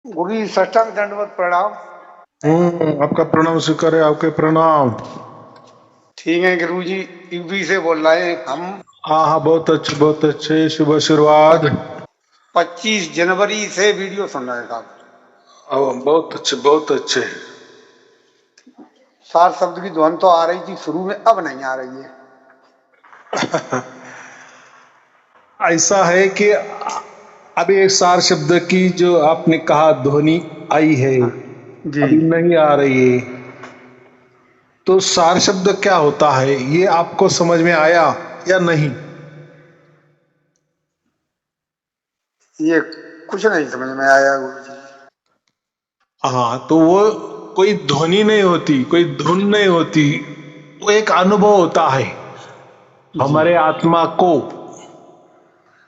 गुरु जी साष्टांग दंडवत प्रणाम। आपका प्रणाम स्वीकार है। आपके प्रणाम। ठीक है गुरु जी, यूपी से बोल रहे हैं हम। हाँ हाँ, बहुत अच्छे बहुत अच्छे, शुभ आशीर्वाद। 25 जनवरी से वीडियो सुन रहे साहब। बहुत अच्छे बहुत अच्छे। सार शब्द की ध्वन तो आ रही थी शुरू में, अब नहीं आ रही है। ऐसा है कि अभी एक सार शब्द की जो आपने कहा ध्वनि आई है, हाँ जी अभी नहीं आ रही है। तो सार शब्द क्या होता है ये आपको समझ में आया या नहीं? ये कुछ नहीं समझ में आया गुरु जी। हाँ, तो वो कोई ध्वनि नहीं होती, कोई धुन नहीं होती, वो एक अनुभव होता है जी हमारे आत्मा को,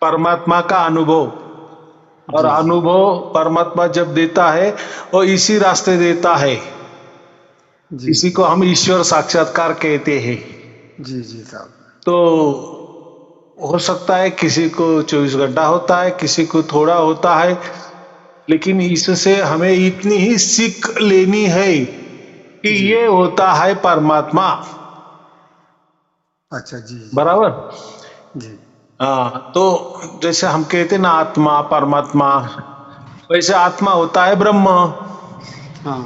परमात्मा का अनुभव। और जी जी अनुभव परमात्मा जब देता है वो इसी रास्ते देता है। जी इसी को हम ईश्वर साक्षात्कार कहते हैं। जी जी साहब। तो हो सकता है किसी को 24 घंटा होता है, किसी को थोड़ा होता है, लेकिन इससे हमें इतनी ही सीख लेनी है कि जी ये होता है परमात्मा। अच्छा जी जी बराबर। जी हाँ, तो जैसे हम कहते ना आत्मा परमात्मा, वैसे आत्मा होता है ब्रह्म हाँ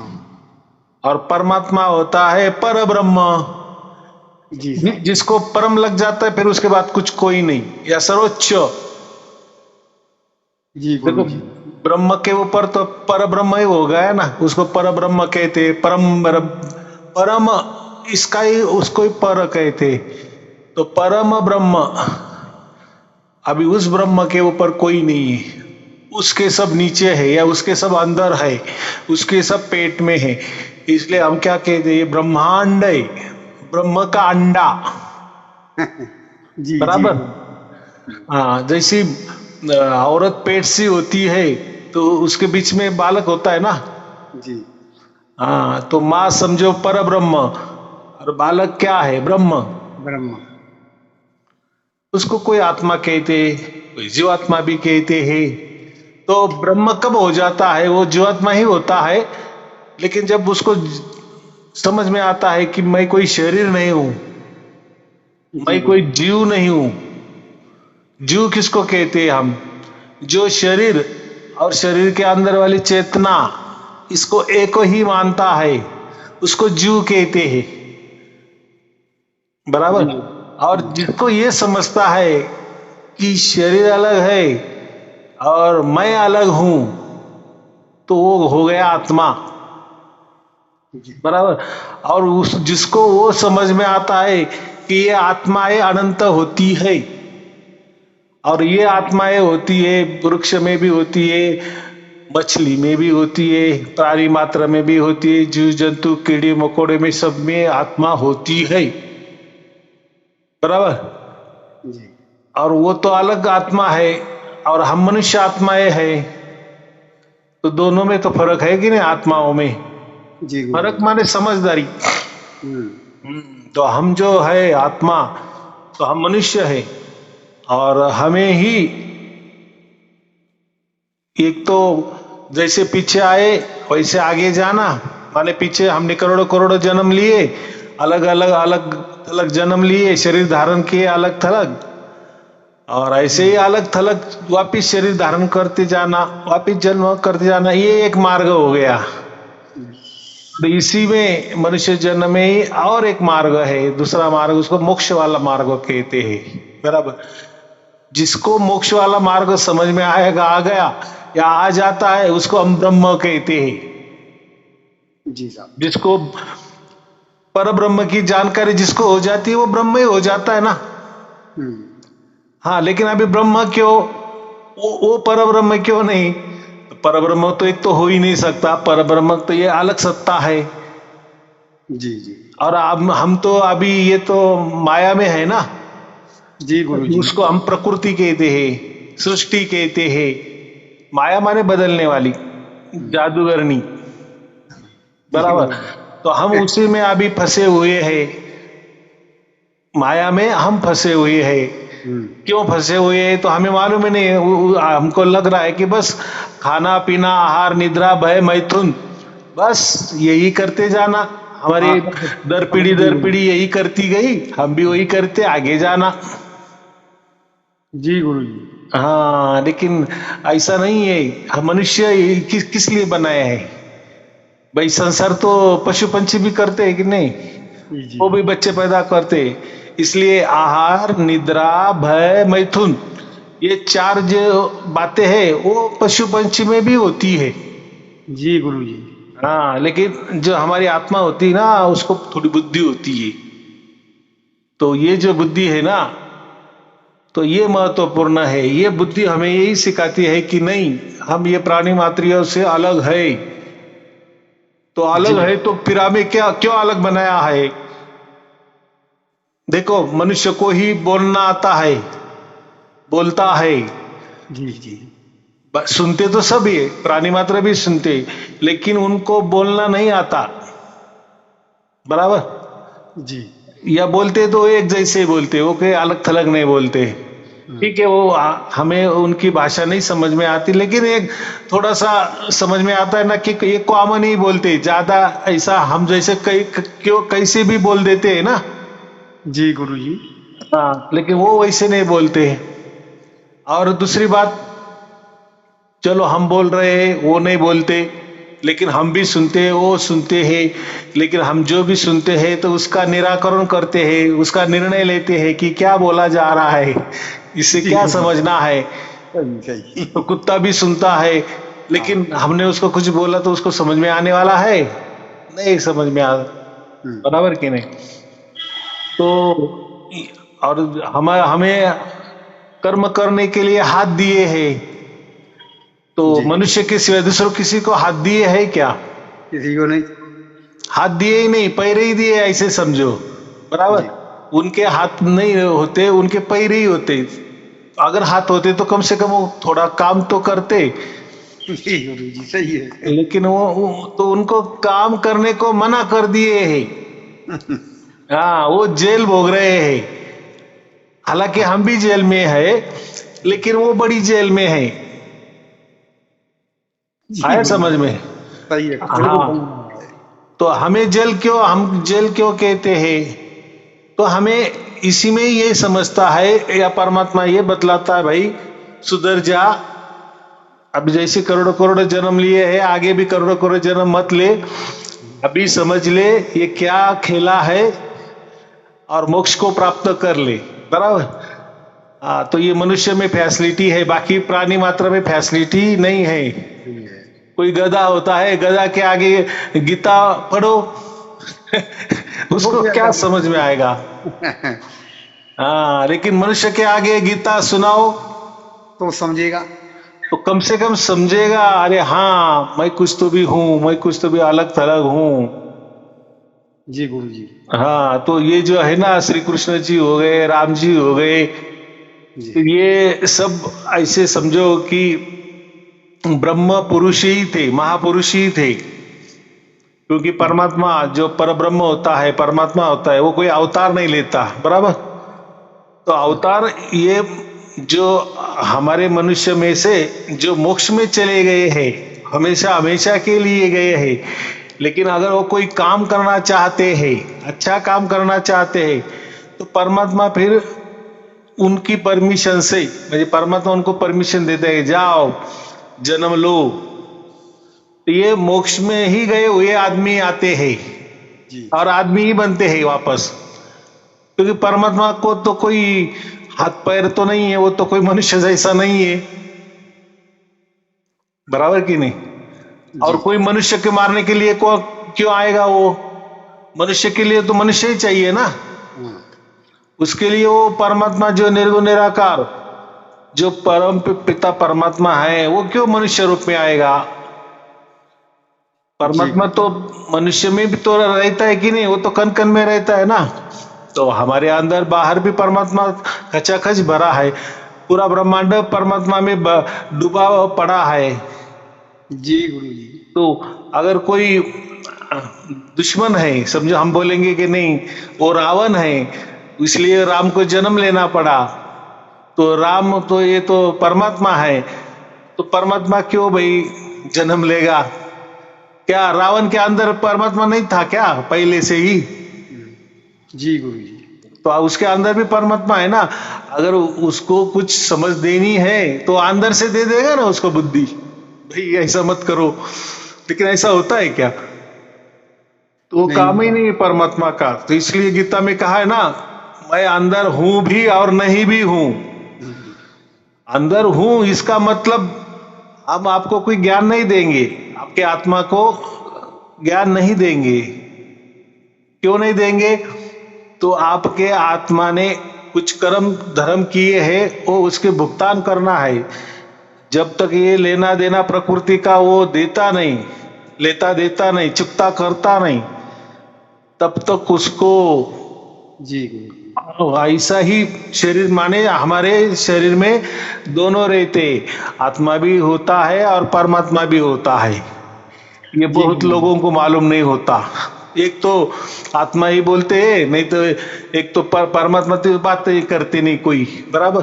और परमात्मा होता है पर ब्रह्म। जी साहब। जिसको परम लग जाता है फिर उसके बाद कुछ कोई नहीं, या सर्वोच्च। जी देखो, गुरु जी। ब्रह्म के ऊपर तो पर ब्रह्म ही हो गया ना, उसको पर ब्रह्म कहते, परम इसका ही उसको ही पर कहते। तो परम ब्रह्म, अभी उस ब्रह्म के ऊपर कोई नहीं है, उसके सब नीचे है या उसके सब अंदर है, उसके सब पेट में है। इसलिए हम क्या कहते हैं, ब्रह्मांड है, ब्रह्म का अंडा। जी जी बराबर। गुरु हाँ, जैसी औरत पेट सी होती है तो उसके बीच में बालक होता है ना। जी हाँ, तो माँ समझो पर ब्रह्म, और बालक क्या है, ब्रह्म। ब्रह्म। उसको कोई आत्मा कहते, कोई जीवात्मा भी कहते हैं। तो ब्रह्म कब हो जाता है, वो जीवात्मा ही होता है। लेकिन जब उसको समझ में आता है कि मैं कोई शरीर नहीं हूं, जी मैं गुरु कोई जीव नहीं हूं। जीव किसको कहते हैं हम? जो शरीर और शरीर के अंदर वाली चेतना, इसको एक ही मानता है, उसको जीव कहते हैं। जी बराबर। गुरु और जी जिसको ये समझता है कि शरीर अलग है और मैं अलग हूं, तो वो हो गया आत्मा। जी बराबर। और उस जिसको वो समझ में आता है कि ये आत्माएं अनंत होती है, और ये आत्माएं होती है, वृक्ष में भी होती है, मछली में भी होती है, प्राणी मात्र में भी होती है, जीव जंतु कीड़े मकोड़े में सब में आत्मा होती है। बराबर। जी और वो तो अलग आत्मा है और हम मनुष्य आत्माएं हैं। तो दोनों में तो फर्क है कि नहीं, आत्माओं में जी गुरु फर्क जी। माने समझदारी। हम्म। तो हम जो है आत्मा, तो हम मनुष्य है, और हमें ही एक तो जैसे पीछे आए वैसे आगे जाना। माने पीछे हमने करोड़ों करोड़ों जन्म लिए, अलग अलग अलग अलग जन्म लिए, शरीर धारण किए अलग थलग, और ऐसे ही हम्म। अलग थलग वापिस शरीर धारण करते जाना, वापिस जन्म करते जाना, ये एक मार्ग हो गया। तो इसी में मनुष्य जन्म में ही और एक मार्ग है, दूसरा मार्ग, उसको मोक्ष वाला मार्ग कहते हैं। बराबर। जिसको मोक्ष वाला मार्ग समझ में आएगा, आ गया या आ जाता है, उसको हम ब्रह्म कहते हैं। जी साहब। जिसको पर ब्रह्म की जानकारी जिसको हो जाती है, वो ब्रह्म ही हो जाता है ना। हम्म। हाँ, लेकिन अभी ब्रह्म क्यों, वो पर ब्रह्म क्यों नहीं? तो पर ब्रह्म तो एक तो हो ही नहीं सकता, पर ब्रह्म तो ये अलग सत्ता है। जी जी और अब हम तो अभी ये तो माया में है ना। जी गुरु जी। उसको हम प्रकृति कहते हैं, सृष्टि कहते हैं। माया माने बदलने वाली, हम्म। जादूगरनी। जी बराबर। गुरु जी। तो हम उसी में अभी फंसे हुए हैं, माया में हम फंसे हुए हैं। क्यों फंसे हुए हैं तो हमें मालूम ही नहीं है। हमको लग रहा है कि बस खाना पीना आहार निद्रा भय मैथुन बस यही करते जाना, हमारी दर पीढ़ी यही करती गई, हम भी वही करते आगे जाना। जी गुरु जी। हाँ लेकिन ऐसा नहीं है। मनुष्य किस लिए बनाया है भाई? संसार तो पशु पंछी भी करते हैं कि नहीं? जी वो भी बच्चे पैदा करते हैं। इसलिए आहार निद्रा भय मैथुन ये चार जो बातें हैं वो पशु पंछी में भी होती है। जी गुरु जी। हाँ लेकिन जो हमारी आत्मा होती है ना उसको थोड़ी बुद्धि होती है। तो ये जो बुद्धि है ना तो ये महत्वपूर्ण है। ये बुद्धि हमें यही सिखाती है कि नहीं हम ये प्राणी मात्रियों से अलग है। तो अलग है तो फिर हमें क्या क्यों अलग बनाया है? देखो मनुष्य को ही बोलना आता है, बोलता है। जी जी। सुनते तो सभी है, प्राणी मात्र भी सुनते, लेकिन उनको बोलना नहीं आता बराबर। जी या बोलते तो एक जैसे बोलते, वो कोई अलग थलग नहीं बोलते। ठीक है वो हमें उनकी भाषा नहीं समझ में आती, लेकिन एक थोड़ा सा समझ में आता है ना कि ये कॉमन ही बोलते, ज्यादा ऐसा हम जैसे कई क्यों कैसे भी बोल देते हैं ना। जी गुरु जी। हाँ लेकिन वो वैसे नहीं बोलते। और दूसरी बात, चलो हम बोल रहे हैं वो नहीं बोलते, लेकिन हम भी सुनते हैं वो सुनते हैं, लेकिन हम जो भी सुनते हैं तो उसका निराकरण करते हैं, उसका निर्णय लेते हैं कि क्या बोला जा रहा है, इससे क्या समझना है। सही। तो कुत्ता भी सुनता है, लेकिन हमने उसको कुछ बोला तो उसको समझ में आने वाला है? नहीं समझ में आ बराबर कि नहीं? तो और हमें कर्म करने के लिए हाथ दिए हैं, तो मनुष्य के सिवाय दूसरों किसी को हाथ दिए है क्या? किसी को नहीं। हाथ दिए ही नहीं, पैर ही दिए ऐसे समझो बराबर। उनके हाथ नहीं होते, उनके पैर ही होते। अगर हाथ होते तो कम से कम वो थोड़ा काम तो करते। जी गुरु जी सही है। लेकिन वो तो उनको काम करने को मना कर दिए हैं। हाँ वो जेल भोग रहे हैं। हालांकि हम भी जेल में है, लेकिन वो बड़ी जेल में है। आया समझ में? सही है। हाँ तो हमें हम जेल क्यों कहते हैं? तो हमें इसी में ये समझता है या परमात्मा ये बतलाता है भाई सुधर जा। अब जैसे करोड़ों करोड़ों जन्म लिए हैं, आगे भी करोड़ों करोड़ों जन्म मत ले, अभी समझ ले ये क्या खेला है और मोक्ष को प्राप्त कर ले बराबर। हाँ तो ये मनुष्य में फैसिलिटी है, बाकी प्राणी मात्र में फैसिलिटी नहीं है। कोई गधा होता है, गधा के आगे गीता पढ़ो उसको क्या समझ में आएगा? हाँ लेकिन मनुष्य के आगे गीता सुनाओ तो समझेगा, तो कम से कम समझेगा, अरे हाँ मैं कुछ तो भी हूं, मैं कुछ तो भी अलग थलग हूं। जी गुरु जी। हाँ तो ये जो है ना श्री कृष्ण जी हो गए, राम जी हो गए, ये सब ऐसे समझो कि ब्रह्म पुरुष ही थे, महापुरुष ही थे। क्योंकि परमात्मा जो परब्रह्म होता है, परमात्मा होता है, वो कोई अवतार नहीं लेता बराबर। तो अवतार ये जो हमारे मनुष्य में से जो मोक्ष में चले गए हैं, हमेशा हमेशा के लिए गए हैं, लेकिन अगर वो कोई काम करना चाहते हैं, अच्छा काम करना चाहते हैं, तो परमात्मा फिर उनकी परमिशन से, मतलब परमात्मा उनको परमिशन देता है जाओ जन्म लो। तो ये मोक्ष में ही गए हुए आदमी आते हैं और आदमी ही बनते हैं वापस। क्योंकि परमात्मा को तो कोई हाथ पैर तो नहीं है, वो तो कोई मनुष्य जैसा नहीं है बराबर कि नहीं? और कोई मनुष्य के मारने के लिए को क्यों आएगा? वो मनुष्य के लिए तो मनुष्य ही चाहिए ना। उसके लिए वो परमात्मा जो निर्गुण निराकार जो परम पिता परमात्मा है, वो क्यों मनुष्य रूप में आएगा? परमात्मा तो मनुष्य में भी तो रहता है कि नहीं? वो तो कण कण में रहता है ना। तो हमारे अंदर बाहर भी परमात्मा खचाखच भरा है, पूरा ब्रह्मांड परमात्मा में डूबा पड़ा है। जी गुरु जी। तो अगर कोई दुश्मन है, समझो हम बोलेंगे कि नहीं वो रावण है इसलिए राम को जन्म लेना पड़ा, तो राम तो ये तो परमात्मा है, तो परमात्मा क्यों भाई जन्म लेगा? क्या रावण के अंदर परमात्मा नहीं था क्या पहले से ही? जी गुरु जी। तो उसके अंदर भी परमात्मा है ना। अगर उसको कुछ समझ देनी है तो अंदर से दे देगा ना उसको बुद्धि, भाई ऐसा मत करो। लेकिन ऐसा होता है क्या? तो वो नहीं काम ही होता। नहीं है परमात्मा का। तो इसलिए गीता में कहा है ना, मैं अंदर हूं भी और नहीं भी हूं। हम्म, अंदर हूं इसका मतलब हम आपको कोई ज्ञान नहीं देंगे, आपके आत्मा को ज्ञान नहीं देंगे। क्यों नहीं देंगे? तो आपके आत्मा ने कुछ कर्म धर्म किए हैं, वो उसके भुगतान करना है। जब तक ये लेना देना प्रकृति का वो देता नहीं, लेता देता नहीं, चुकता करता नहीं, तब तक उसको जी गुरु। ऐसा ही शरीर, माने हमारे शरीर में दोनों रहते, आत्मा भी होता है और परमात्मा भी होता है। ये जी बहुत गुरु। लोगों को मालूम नहीं होता। एक तो आत्मा ही बोलते हैं, नहीं तो एक तो परमात्मा की बात ही करते नहीं कोई, बराबर।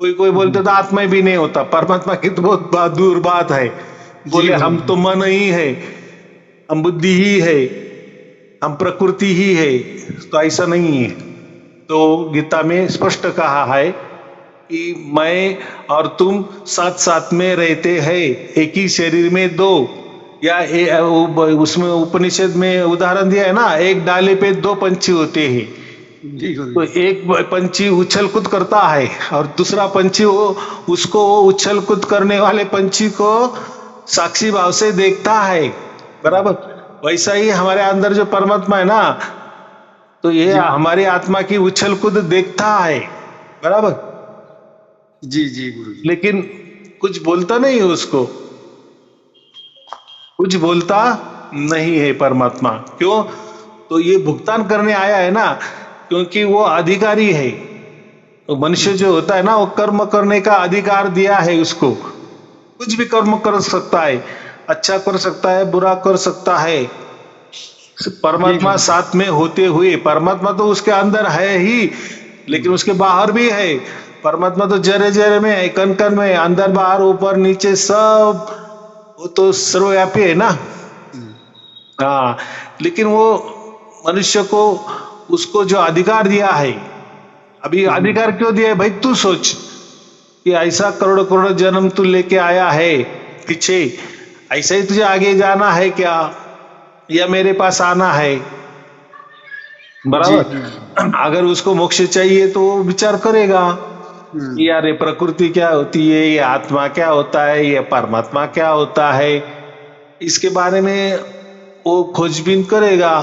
कोई कोई बोलते तो आत्मा भी नहीं होता, परमात्मा की तो बहुत दूर बात है। जी बोले गुरु हम जी। तो मन ही है, हम बुद्धि ही है, हम प्रकृति ही है। तो ऐसा नहीं है। तो गीता में स्पष्ट कहा है कि मैं और तुम साथ साथ में रहते हैं, एक ही शरीर में दो, या उसमें उपनिषद में उदाहरण दिया है ना, एक डाले पे दो पंछी होते हैं। जी गुरु तो जी। एक पंछी उछल कूद करता है और दूसरा पंछी उसको उछल कूद करने वाले पंछी को साक्षी भाव से देखता है, बराबर। वैसा ही हमारे अंदर जो परमात्मा है ना, तो ये जी हमारी आत्मा की उछल कूद देखता है, बराबर। जी। जी गुरु जी। लेकिन कुछ बोलता नहीं है उसको, कुछ बोलता नहीं है परमात्मा। क्यों? तो ये भुगतान करने आया है ना, क्योंकि वो अधिकारी है। तो मनुष्य जो होता है ना, वो कर्म करने का अधिकार दिया है उसको। कुछ भी कर्म कर सकता है, अच्छा कर सकता है, बुरा कर सकता है। जी परमात्मा गुरु जी। साथ में होते हुए, परमात्मा तो उसके अंदर है ही, लेकिन उसके बाहर भी है। परमात्मा तो जरे जरे में है, कण कण में, अंदर बाहर ऊपर नीचे सब, वो तो सर्वव्यापी है ना। हम्म, हाँ, लेकिन वो मनुष्य को उसको जो अधिकार दिया है, अभी अधिकार क्यों दिया है भाई? तू सोच कि ऐसा करोड़ करोड़ जन्म तू लेके आया है पीछे, ऐसा ही तुझे आगे जाना है क्या, या मेरे पास आना है, जी बराबर। जी। अगर उसको मोक्ष चाहिए तो वो विचार करेगा कि हम्म, यार ये प्रकृति क्या होती है, ये आत्मा क्या होता है, ये परमात्मा क्या होता है, इसके बारे में वो खोजबीन करेगा।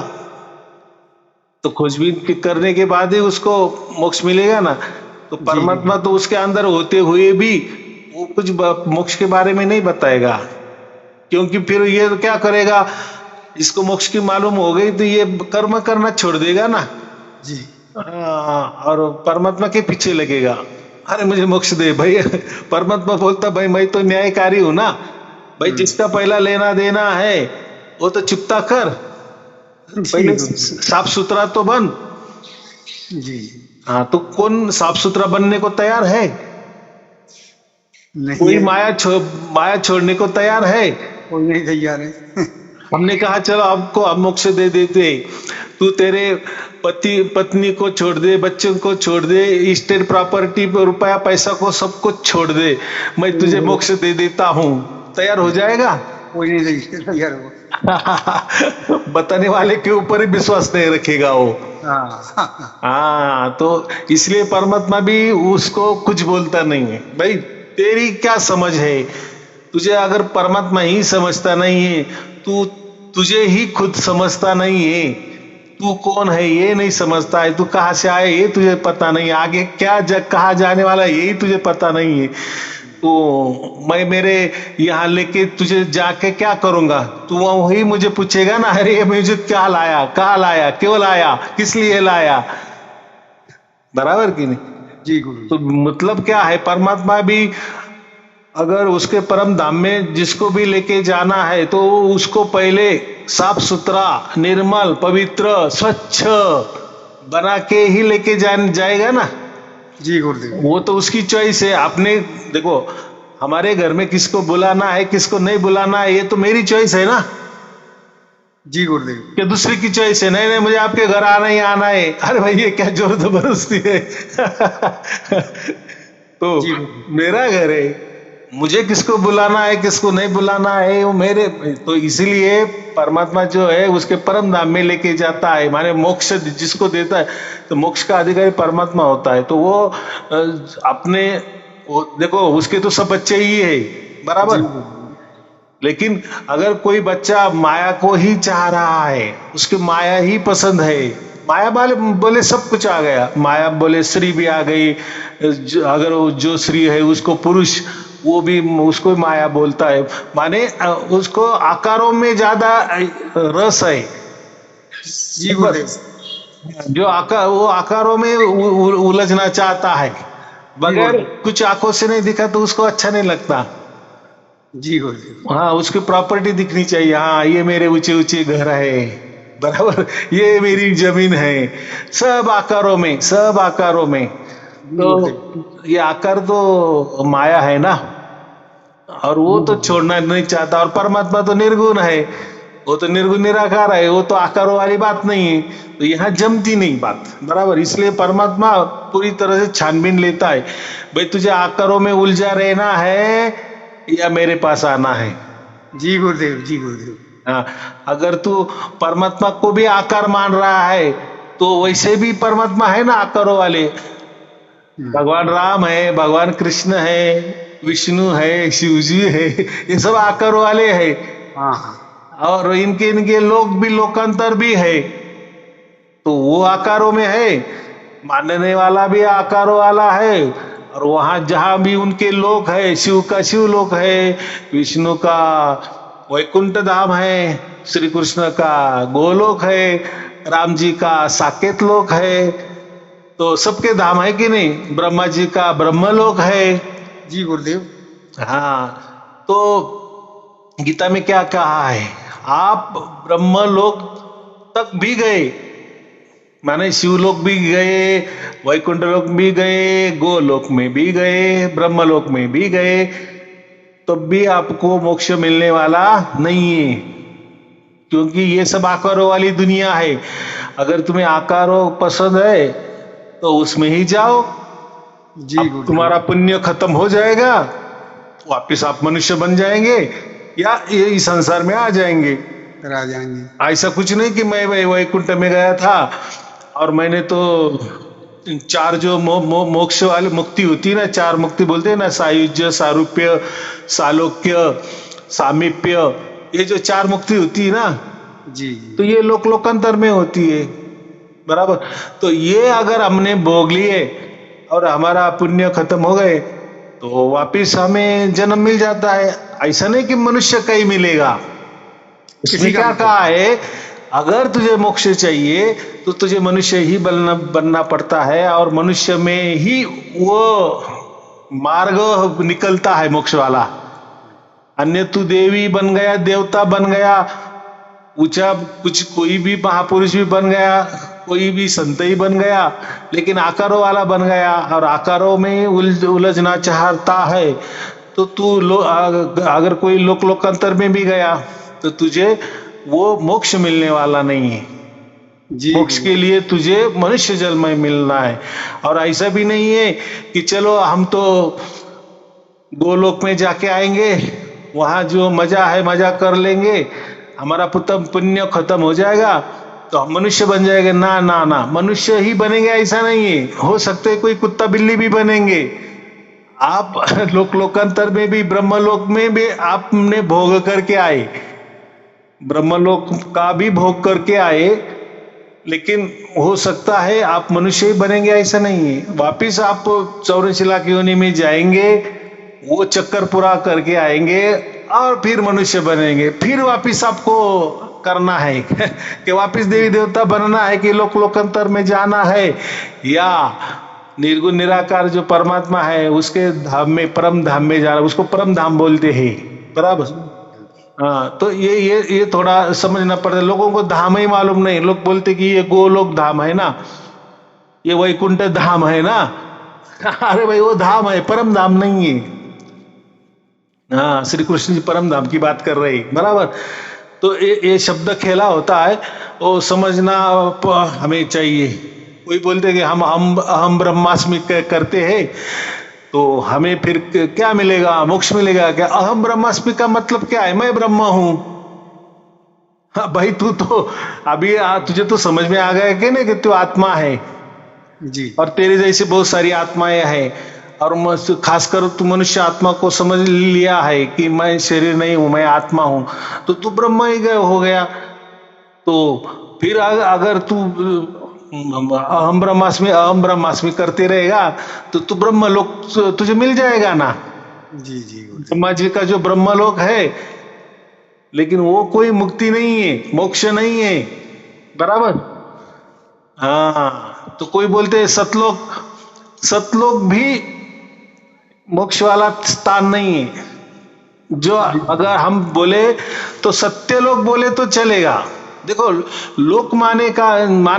तो खोजबीन करने के बाद ही उसको मोक्ष मिलेगा ना। तो जी जी। परमात्मा तो उसके अंदर होते हुए भी वो कुछ मोक्ष के बारे में नहीं बताएगा, क्योंकि फिर ये तो क्या करेगा, इसको मोक्ष की मालूम हो गई तो ये कर्म करना छोड़ देगा ना। जी हाँ, और परमात्मा के पीछे लगेगा, अरे मुझे मोक्ष दे भाई। परमात्मा बोलता भाई मैं तो न्यायकारी हूं ना, भाई जिसका पहला लेना देना है वो तो चुकता कर, जी पहले गुरु जी। साफ सुथरा तो बन। जी। हाँ, तो कौन साफ सुथरा बनने को तैयार है? नहीं कोई है। माया छोड़ने को तैयार है? कोई नहीं तैयार है। हमने कहा चलो आपको अब मोक्ष दे देते, तू तेरे पति पत्नी को छोड़ दे, बच्चों को छोड़ दे, इस्टेट प्रॉपर्टी रुपया पैसा को सब कुछ छोड़ दे, मैं तुझे मोक्ष दे देता हूं। तैयार हो जाएगा? कोई नहीं तैयार हो। बताने वाले के ऊपर ही विश्वास नहीं रखेगा वो। हाँ। हाँ, तो इसलिए परमात्मा भी उसको कुछ बोलता नहीं है। भाई तेरी क्या समझ है? तुझे अगर परमात्मा ही समझता नहीं है, तू तुझे ही खुद समझता नहीं है, तू कौन है ये नहीं समझता है, तू कहां से आए ये तुझे पता नहीं, आगे क्या कहा जाने वाला यही तुझे पता नहीं है, तो मैं मेरे यहाँ लेके तुझे जाके क्या करूंगा? तू वही मुझे पूछेगा ना, अरे मुझे क्या लाया, कहाँ लाया, क्यों लाया, किस लिए लाया, बराबर कि नहीं? जी गुरु तो जी। मतलब क्या है, परमात्मा भी अगर उसके परम धाम में जिसको भी लेके जाना है तो उसको पहले साफ सुथरा, निर्मल, पवित्र, स्वच्छ बना के ही लेके जाएगा ना। जी गुरुदेव। वो तो उसकी चॉइस है। आपने देखो, हमारे घर में किसको बुलाना है किसको नहीं बुलाना है, ये तो मेरी चॉइस है ना, जी गुरुदेव। कि दूसरी की चॉइस है। नहीं नहीं, मुझे आपके घर आना ही आना है। अरे भाई, ये क्या जोर जबरदस्ती है। तो जी गुरुदेव। मेरा घर है, मुझे किसको बुलाना है किसको नहीं बुलाना है वो मेरे। तो इसीलिए परमात्मा जो है उसके परम धाम में लेके जाता है, माने मोक्ष जिसको देता है, तो मोक्ष का अधिकारी परमात्मा होता है। तो वो अपने वो देखो, उसके तो सब बच्चे ही है जी बराबर। गुरुदेव। लेकिन अगर कोई बच्चा माया को ही चाह रहा है, उसकी माया ही पसंद है, माया वाले बोले सब कुछ आ गया, माया बोले स्त्री भी आ गई, अगर वो जो स्त्री है उसको पुरुष, वो भी उसको माया बोलता है। माने उसको आकारों में ज्यादा रस है। जी गुरुदेव। जो आकार, वो आकारों में उलझना चाहता है, जी बगैर गुरुदेव। कुछ आंखों से नहीं दिखा तो उसको अच्छा नहीं लगता। जी गुरुदेव। हाँ, उसकी प्रॉपर्टी दिखनी चाहिए, हाँ ये मेरे ऊंचे ऊंचे घर है बराबर, ये मेरी जमीन है, सब आकारों में, सब आकारों में। जी गुरुदेव। तो ये आकार तो माया है ना, और वो जी तो गुरुदेव। छोड़ना नहीं चाहता। और परमात्मा तो निर्गुण है, वो तो निर्गुण निराकार है, वो तो आकारों वाली बात नहीं है। तो यहाँ जमती नहीं बात बराबर। इसलिए परमात्मा पूरी तरह से छानबीन लेता है, भाई तुझे आकारों में उलझा रहना है या मेरे पास आना है। जी गुरुदेव। जी गुरुदेव। हाँ, अगर तू परमात्मा को भी आकार मान रहा है तो वैसे भी परमात्मा है ना आकारों वाले। भगवान राम है, भगवान कृष्ण है, विष्णु है, शिवजी है, ये सब आकार वाले है। हाँ हाँ। और इनके इनके लोक भी, लोकांतर भी है, तो वो आकारों में है। मानने वाला भी आकारों वाला है, और वहां जहां भी उनके लोक है, शिव का शिव लोक है, विष्णु का वैकुंठ धाम है, श्री कृष्ण का गोलोक है, राम जी का साकेत लोक है। तो सबके धाम है कि नहीं, ब्रह्मा जी का ब्रह्मलोक है। जी गुरुदेव। हाँ, तो गीता में क्या कहा है, आप ब्रह्मलोक तक भी गए, माने शिवलोक भी गए, वैकुंठ लोक भी गए, गोलोक में भी गए, ब्रह्मलोक में भी गए, तो भी आपको मोक्ष मिलने वाला नहीं है, क्योंकि ये सब आकारों वाली दुनिया है। अगर तुम्हें आकारों पसंद है तो उसमें ही जाओ। जी अब गुरुदेव। तुम्हारा पुण्य खत्म हो जाएगा, वापिस आप मनुष्य बन जाएंगे या ये संसार में आ जाएंगे। आ जाएंगे। ऐसा कुछ नहीं कि मैं वैकुंठ में गया था और मैंने तो चार जो मोक्ष वाली मुक्ति होती है ना, चार मुक्ति बोलते हैं ना, सायुज्य, सारूप्य, सालोक्य, सामीप्य, ये जो चार मुक्ति होती है ना, जी तो ये लोकांतर में होती है बराबर। तो ये अगर हमने भोग लिए और हमारा पुण्य खत्म हो गए तो वापिस हमें जन्म मिल जाता है। ऐसा नहीं कि मनुष्य का ही मिलेगा। इसमें क्या कहा है, अगर तुझे मोक्ष चाहिए तो तुझे मनुष्य ही बनना पड़ता है, और मनुष्य में ही वो मार्ग निकलता है मोक्ष वाला। अन्य तू देवी बन गया, देवता बन गया, ऊंचा कुछ कोई भी महापुरुष भी बन गया, कोई भी संत ही बन गया, लेकिन आकारों वाला बन गया और आकारों में उलझना चाहता है, तो तू अगर कोई लोकांतर में भी गया तो तुझे वो मोक्ष मिलने वाला नहीं है। जी मोक्ष के लिए तुझे मनुष्य जन्म में मिलना है। और ऐसा भी नहीं है कि चलो हम तो गोलोक में जाके आएंगे, वहां जो मजा है मजा कर लेंगे, हमारा पुण्य खत्म हो जाएगा तो हम मनुष्य बन जाएंगे। ना ना ना, मनुष्य ही बनेंगे ऐसा नहीं है, हो सकते है कोई कुत्ता बिल्ली भी बनेंगे। आप लोकांतर में भी, ब्रह्मलोक में भी आपने भोग करके आए, ब्रह्मलोक का भी भोग करके आए, लेकिन हो सकता है आप मनुष्य ही बनेंगे ऐसा नहीं है। वापिस आप 84 लाख योनि में जाएंगे, वो चक्कर पूरा करके आएंगे और फिर मनुष्य बनेंगे। फिर वापिस आपको करना है कि वापिस देवी देवता बनना है, कि लोकांतर में जाना है, या निर्गुण निराकार जो परमात्मा है उसके धाम में, परम धाम में जाना, उसको परम धाम बोलते हैं बराबर। हाँ, तो ये थोड़ा समझना पड़ता है। लोगों को धाम ही मालूम नहीं, लोग बोलते कि ये गोलोक धाम है ना, ये वैकुंठ धाम है ना, अरे भाई वो धाम है, परम धाम नहीं है। हाँ, श्री कृष्ण जी परम धाम की बात कर रहे हैं, बराबर। तो ये शब्द खेला होता है, वो समझना हमें चाहिए। कोई बोलते हैं कि हम ब्रह्मास्मि करते हैं तो हमें फिर क्या मिलेगा, मोक्ष मिलेगा क्या? अहम ब्रह्मास्मि का मतलब क्या है? मैं ब्रह्म हूं। हाँ भाई, तू तो अभी तुझे तो समझ में आ गया कि नहीं कि तू आत्मा है, जी और तेरे जैसे बहुत सारी आत्माएं हैं, और खासकर तू मनुष्य आत्मा को समझ लिया है कि मैं शरीर नहीं हूं, मैं आत्मा हूं, तो तू ब्रह्म ही हो गया। तो फिर अगर तू अहम ब्रह्मास्मि करते रहेगा तो तू ब्रह्म लोक तुझे मिल जाएगा ना। जी जी गुरुदेव। ब्रह्मा जी का जो ब्रह्म लोक है, लेकिन वो कोई मुक्ति नहीं है, मोक्ष नहीं है, बराबर। हाँ, तो कोई बोलते हैं सतलोक, सतलोक भी मोक्ष वाला स्थान नहीं है। जो अगर हम बोले तो सत्यलोक बोले तो चलेगा। देखो, लोक माने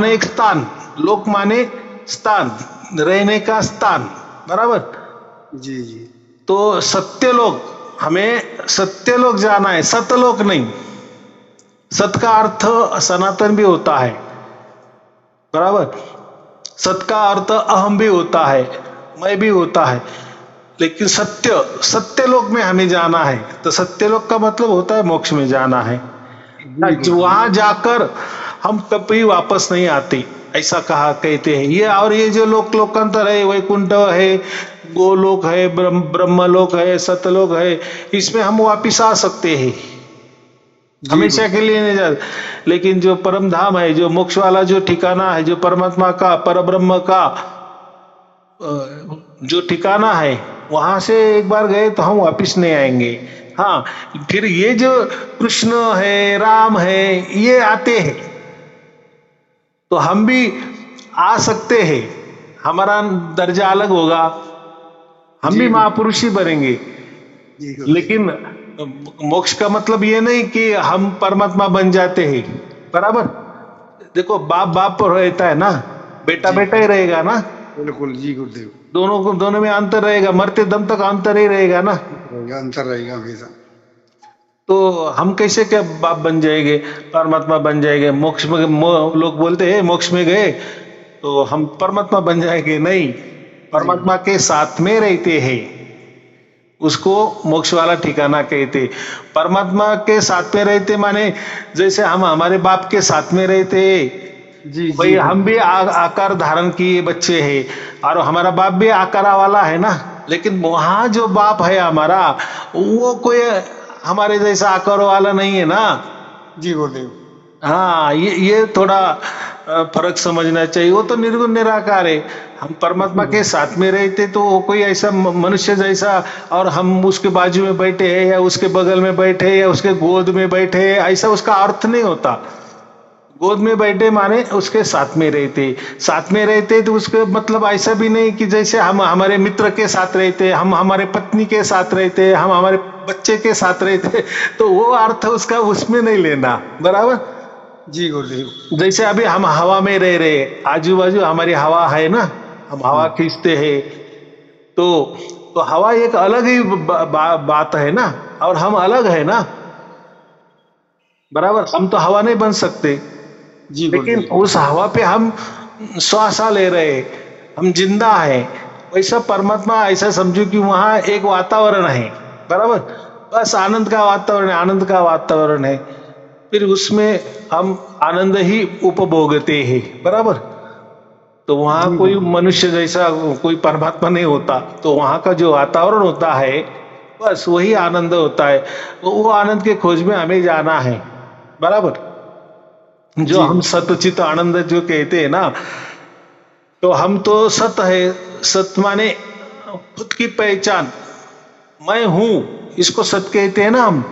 एक स्थान, लोक माने स्थान, रहने का स्थान, बराबर। जी जी। तो सत्यलोक, हमें सत्यलोक जाना है, सतलोक नहीं। सत का अर्थ सनातन भी होता है, बराबर। सत का अर्थ अहम भी होता है, मैं भी होता है, लेकिन सत्यलोक में हमें जाना है। तो सत्यलोक का मतलब होता है मोक्ष में जाना है। वहां जाकर हम कभी वापस नहीं आते, ऐसा कहते हैं ये। और ये जो लोकांतर है, वैकुंठ है, गोलोक है, ब्रह्मलोक है, सतलोक है, इसमें हम वापिस आ सकते हैं, हमेशा के लिए नहीं जाते। लेकिन जो परम धाम है, जो मोक्ष वाला जो ठिकाना है, जो परमात्मा का, परब्रह्म का जो ठिकाना है, वहां से एक बार गए तो हम वापिस नहीं आएंगे। हाँ, फिर ये जो कृष्ण है, राम है, ये आते हैं तो हम भी आ सकते हैं, हमारा दर्जा अलग होगा, हम भी महापुरुष ही बनेंगे। लेकिन मोक्ष का मतलब ये नहीं कि हम परमात्मा बन जाते हैं, बराबर। देखो, बाप रहता है ना, बेटा बेटा ही रहेगा ना। बिल्कुल जी गुरुदेव। दोनों में अंतर रहेगा, मरते दम तक अंतर ही रहेगा ना। अंतर रहेगा हमेशा। तो हम कैसे क्या बाप बन जाएंगे, परमात्मा बन जाएंगे? मोक्ष में लोग बोलते हैं मोक्ष में गए तो हम परमात्मा बन जाएंगे, नहीं। परमात्मा के साथ में रहते हैं, उसको मोक्ष वाला ठिकाना कहते। परमात्मा के साथ में रहते माने जैसे हम हमारे बाप के साथ में रहते जी भाई, हम भी आकार धारण किए बच्चे हैं, और हमारा बाप भी आकार वाला है ना। लेकिन वहां जो बाप है हमारा, वो कोई हमारे जैसा आकार वाला नहीं है ना। जी गुरुदेव। हाँ, ये थोड़ा फर्क समझना चाहिए। वो तो निर्गुण निराकार है, हम परमात्मा के साथ में रहते तो वो कोई ऐसा मनुष्य जैसा, और हम उसके बाजू में बैठे हैं या उसके बगल में बैठे हैं या उसके गोद में बैठे हैं, ऐसा उसका अर्थ नहीं होता। गोद में बैठे माने उसके साथ में रहते तो उसके मतलब ऐसा भी नहीं कि जैसे हम हमारे मित्र के साथ रहते, हम हमारे पत्नी के साथ रहते, हम हमारे बच्चे के साथ रहते, तो वो अर्थ उसका उसमें नहीं लेना, बराबर। जी गुरुदेव। जैसे अभी हम हवा में रह रहे, आजू बाजू हमारी हवा है ना, हम हवा खींचते हैं, तो हवा एक अलग ही बात है ना, और हम अलग है ना, बराबर। हम तो हवा नहीं बन सकते, लेकिन उस हवा पे हम श्वास ले रहे, हम जिंदा है। वैसा परमात्मा ऐसा समझो कि वहां एक वातावरण है, बराबर। बस आनंद का वातावरण है, फिर उसमें हम आनंद ही उपभोगते हैं, बराबर। तो वहां कोई मनुष्य जैसा कोई परमात्मा नहीं होता, तो वहां का जो वातावरण होता है, बस वही आनंद होता है। वो आनंद के खोज में हमें जाना है, बराबर। जो हम सतचित आनंद जो कहते हैं ना, तो हम तो सत है। सत माने खुद की पहचान, मैं हूं, इसको सत कहते हैं ना हम।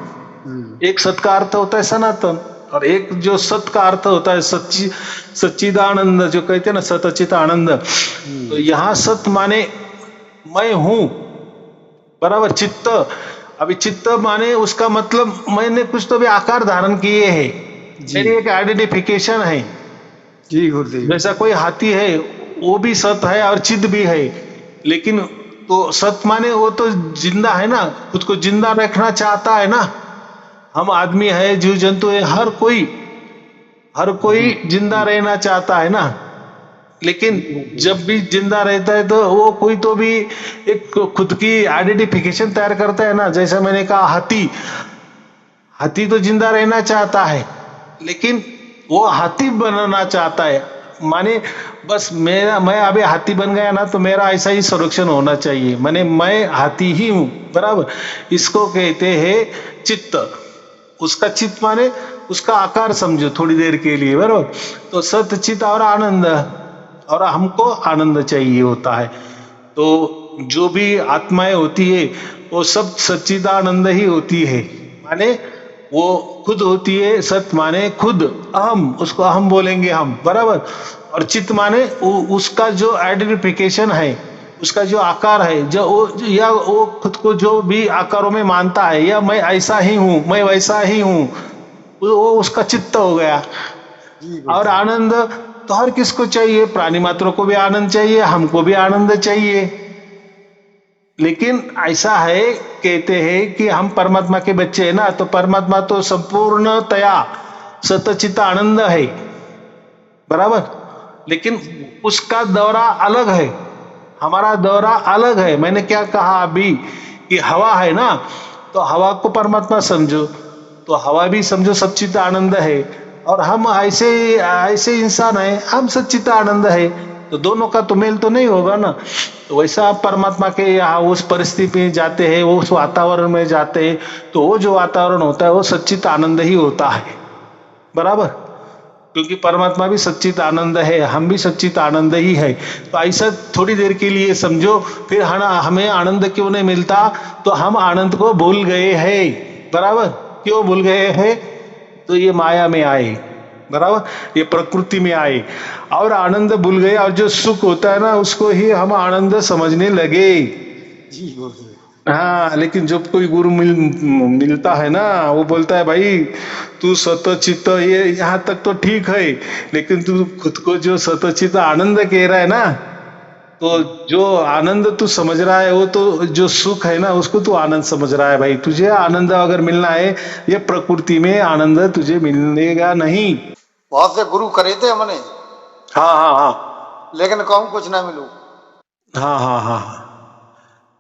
एक सत का अर्थ होता है सनातन, और एक जो सत का अर्थ होता है सच्चिदानंद, जो कहते हैं ना सतचित आनंद। तो यहाँ सत माने मैं हूं, बराबर। चित्त, अभी चित्त माने उसका मतलब मैंने कुछ तो भी आकार धारण किए हैं, मेरी एक आइडेंटिफिकेशन है। जी गुरुदेव। जैसा कोई हाथी है, वो भी सत है और चिद भी है, लेकिन तो सत माने वो तो जिंदा है ना, खुद को जिंदा रखना चाहता है ना। हम आदमी है, जीव जंतु है, हर कोई जिंदा रहना चाहता है ना। लेकिन जब भी जिंदा रहता है तो वो कोई तो भी एक खुद की आइडेंटिफिकेशन तैयार करता है ना। जैसा मैंने कहा, हाथी तो जिंदा रहना चाहता है, लेकिन वो हाथी बनना चाहता है। माने बस मैं अभी हाथी बन गया ना, तो मेरा ऐसा ही संरक्षण होना चाहिए, माने मैं हाथी ही हूं, बराबर। इसको कहते हैं चित्त। उसका चित्त माने उसका आकार समझो थोड़ी देर के लिए, बराबर। तो सत चित्त और आनंद, और हमको आनंद चाहिए होता है। तो जो भी आत्माएं होती है वो सब सच्चिदानंद ही होती है, माने वो खुद होती है। सत माने खुद, अहम, उसको अहम बोलेंगे हम, बराबर। और चित्त माने उसका जो आइडेंटिफिकेशन है, उसका जो आकार है, जो या वो खुद को जो भी आकारों में मानता है, या मैं ऐसा ही हूं, मैं वैसा ही हूं, वो उसका चित्त हो गया। और आनंद तो हर किसको चाहिए, प्राणी मात्रों को भी आनंद चाहिए, हमको भी आनंद चाहिए। लेकिन ऐसा है, कहते हैं कि हम परमात्मा के बच्चे हैं ना, तो परमात्मा तो संपूर्णतया सतचित आनंद है, बराबर। लेकिन उसका दौरा अलग है, हमारा दौरा अलग है। मैंने क्या कहा अभी कि हवा है ना, तो हवा को परमात्मा समझो, तो हवा भी समझो सच्चित आनंद है। और हम ऐसे इंसान है, हम सच्चित आनंद है, तो दोनों का तो मेल तो नहीं होगा ना। तो वैसा आप परमात्मा के यहाँ उस परिस्थिति में जाते हैं, वो उस वातावरण में जाते हैं, तो वो जो वातावरण होता है वो सच्चित आनंद ही होता है, बराबर। क्योंकि परमात्मा भी सच्चित आनंद है, हम भी सच्चित आनंद ही है। तो ऐसा थोड़ी देर के लिए समझो, फिर हमें आनंद क्यों नहीं मिलता, तो हम आनंद को भूल गए हैं, बराबर। क्यों भूल गए हैं, तो ये माया में आए, बराबर, ये प्रकृति में आए और आनंद भूल गए। और जो सुख होता है ना, उसको ही हम आनंद समझने लगे। हाँ, लेकिन जब कोई गुरु मिलता है ना, वो बोलता है भाई तू सतचित्त, ये यहाँ तक तो ठीक है, लेकिन तू खुद को जो सतचित्त आनंद कह रहा है ना, तो जो आनंद तू समझ रहा है, वो तो जो सुख है ना, उसको तू आनंद समझ रहा है। भाई तुझे आनंद अगर मिलना है, ये प्रकृति में आनंद तुझे मिलेगा नहीं। बहुत से गुरु करे थे हमने, हाँ हाँ हाँ, लेकिन कहूँ कुछ ना मिलू। हाँ हाँ हाँ।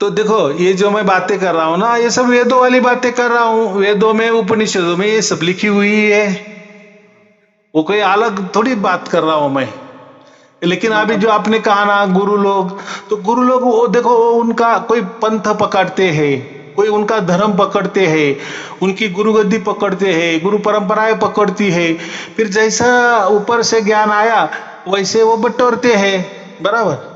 तो देखो, ये जो मैं बातें कर रहा हूँ ना, ये सब वेदों वाली बातें कर रहा हूँ। वेदों में, उपनिषदों में ये सब लिखी हुई है, वो कोई अलग थोड़ी बात कर रहा हूं मैं। लेकिन अभी जो आपने कहा ना गुरु लोग, तो गुरु लोग वो देखो, वो उनका कोई पंथ पकड़ते हैं, कोई उनका धर्म पकड़ते हैं, उनकी गुरु गद्दी पकड़ते हैं, गुरु परंपराएं पकड़ती है। फिर जैसा ऊपर से ज्ञान आया वैसे वो बटोरते हैं, बराबर।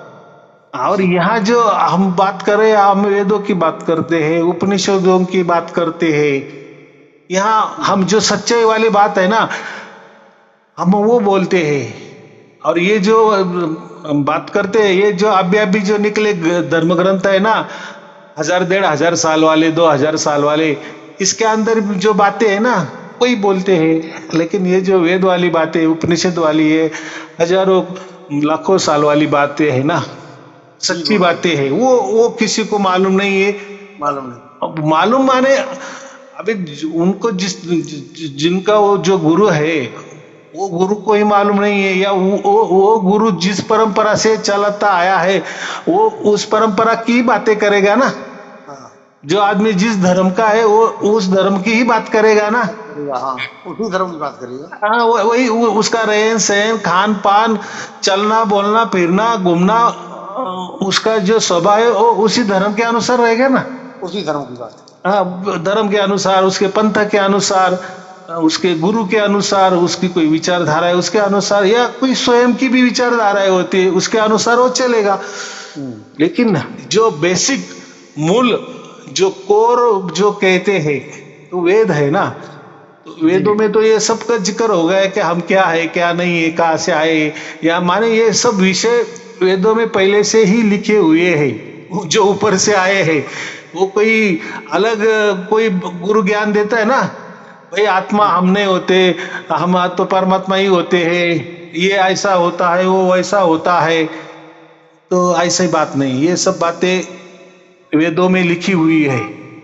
और यहाँ जो हम बात कर रहे हैं, हम वेदों की बात करते हैं, उपनिषदों की बात करते हैं। यहाँ हम जो सच्चाई वाली बात है ना, हम वो बोलते हैं। और ये जो बात करते हैं, ये जो अभी जो निकले धर्म ग्रंथ है ना, 1000-1500 साल वाले, 2000 साल वाले, इसके अंदर जो बातें है ना, वही बोलते हैं। लेकिन ये जो वेद वाली बातें, उपनिषद वाली है, हजारों लाखों साल वाली बातें है ना, सच्ची बातें हैं, वो किसी को मालूम नहीं है। मालूम माने अभी उनको जिनका वो जो गुरु है, वो गुरु को ही मालूम नहीं है, या वो गुरु जिस परंपरा से चलता आया है, वो उस परंपरा की बातें करेगा ना। जो आदमी जिस धर्म का है, वो उस धर्म की ही बात करेगा ना। उसी धर्म की बात करेगा। हाँ, वही उसका रहन सहन, खान पान, चलना बोलना, फिरना, घूमना, उसका जो स्वभाव है वो उसी धर्म के अनुसार रहेगा ना। उसी धर्म की बात। हाँ, धर्म के अनुसार, उसके पंथ के अनुसार, उसके गुरु के अनुसार, उसकी कोई विचारधारा है उसके अनुसार, या कोई स्वयं की भी विचारधाराएं होती है उसके अनुसार वो चलेगा। लेकिन जो बेसिक मूल, जो कोर जो कहते हैं, तो वेद है ना। तो वेदों में तो ये सब का जिक्र हो गया है कि हम क्या है क्या नहीं है, कहाँ से आए, या माने ये सब विषय वेदों में पहले से ही लिखे हुए हैं। जो ऊपर से आए हैं, वो कोई अलग कोई गुरु ज्ञान देता है ना, भाई आत्मा हम नहीं होते, हम तो परमात्मा ही होते हैं, ये ऐसा होता है, वो वैसा होता है, तो ऐसी बात नहीं, ये सब बातें वेदों में लिखी हुई है,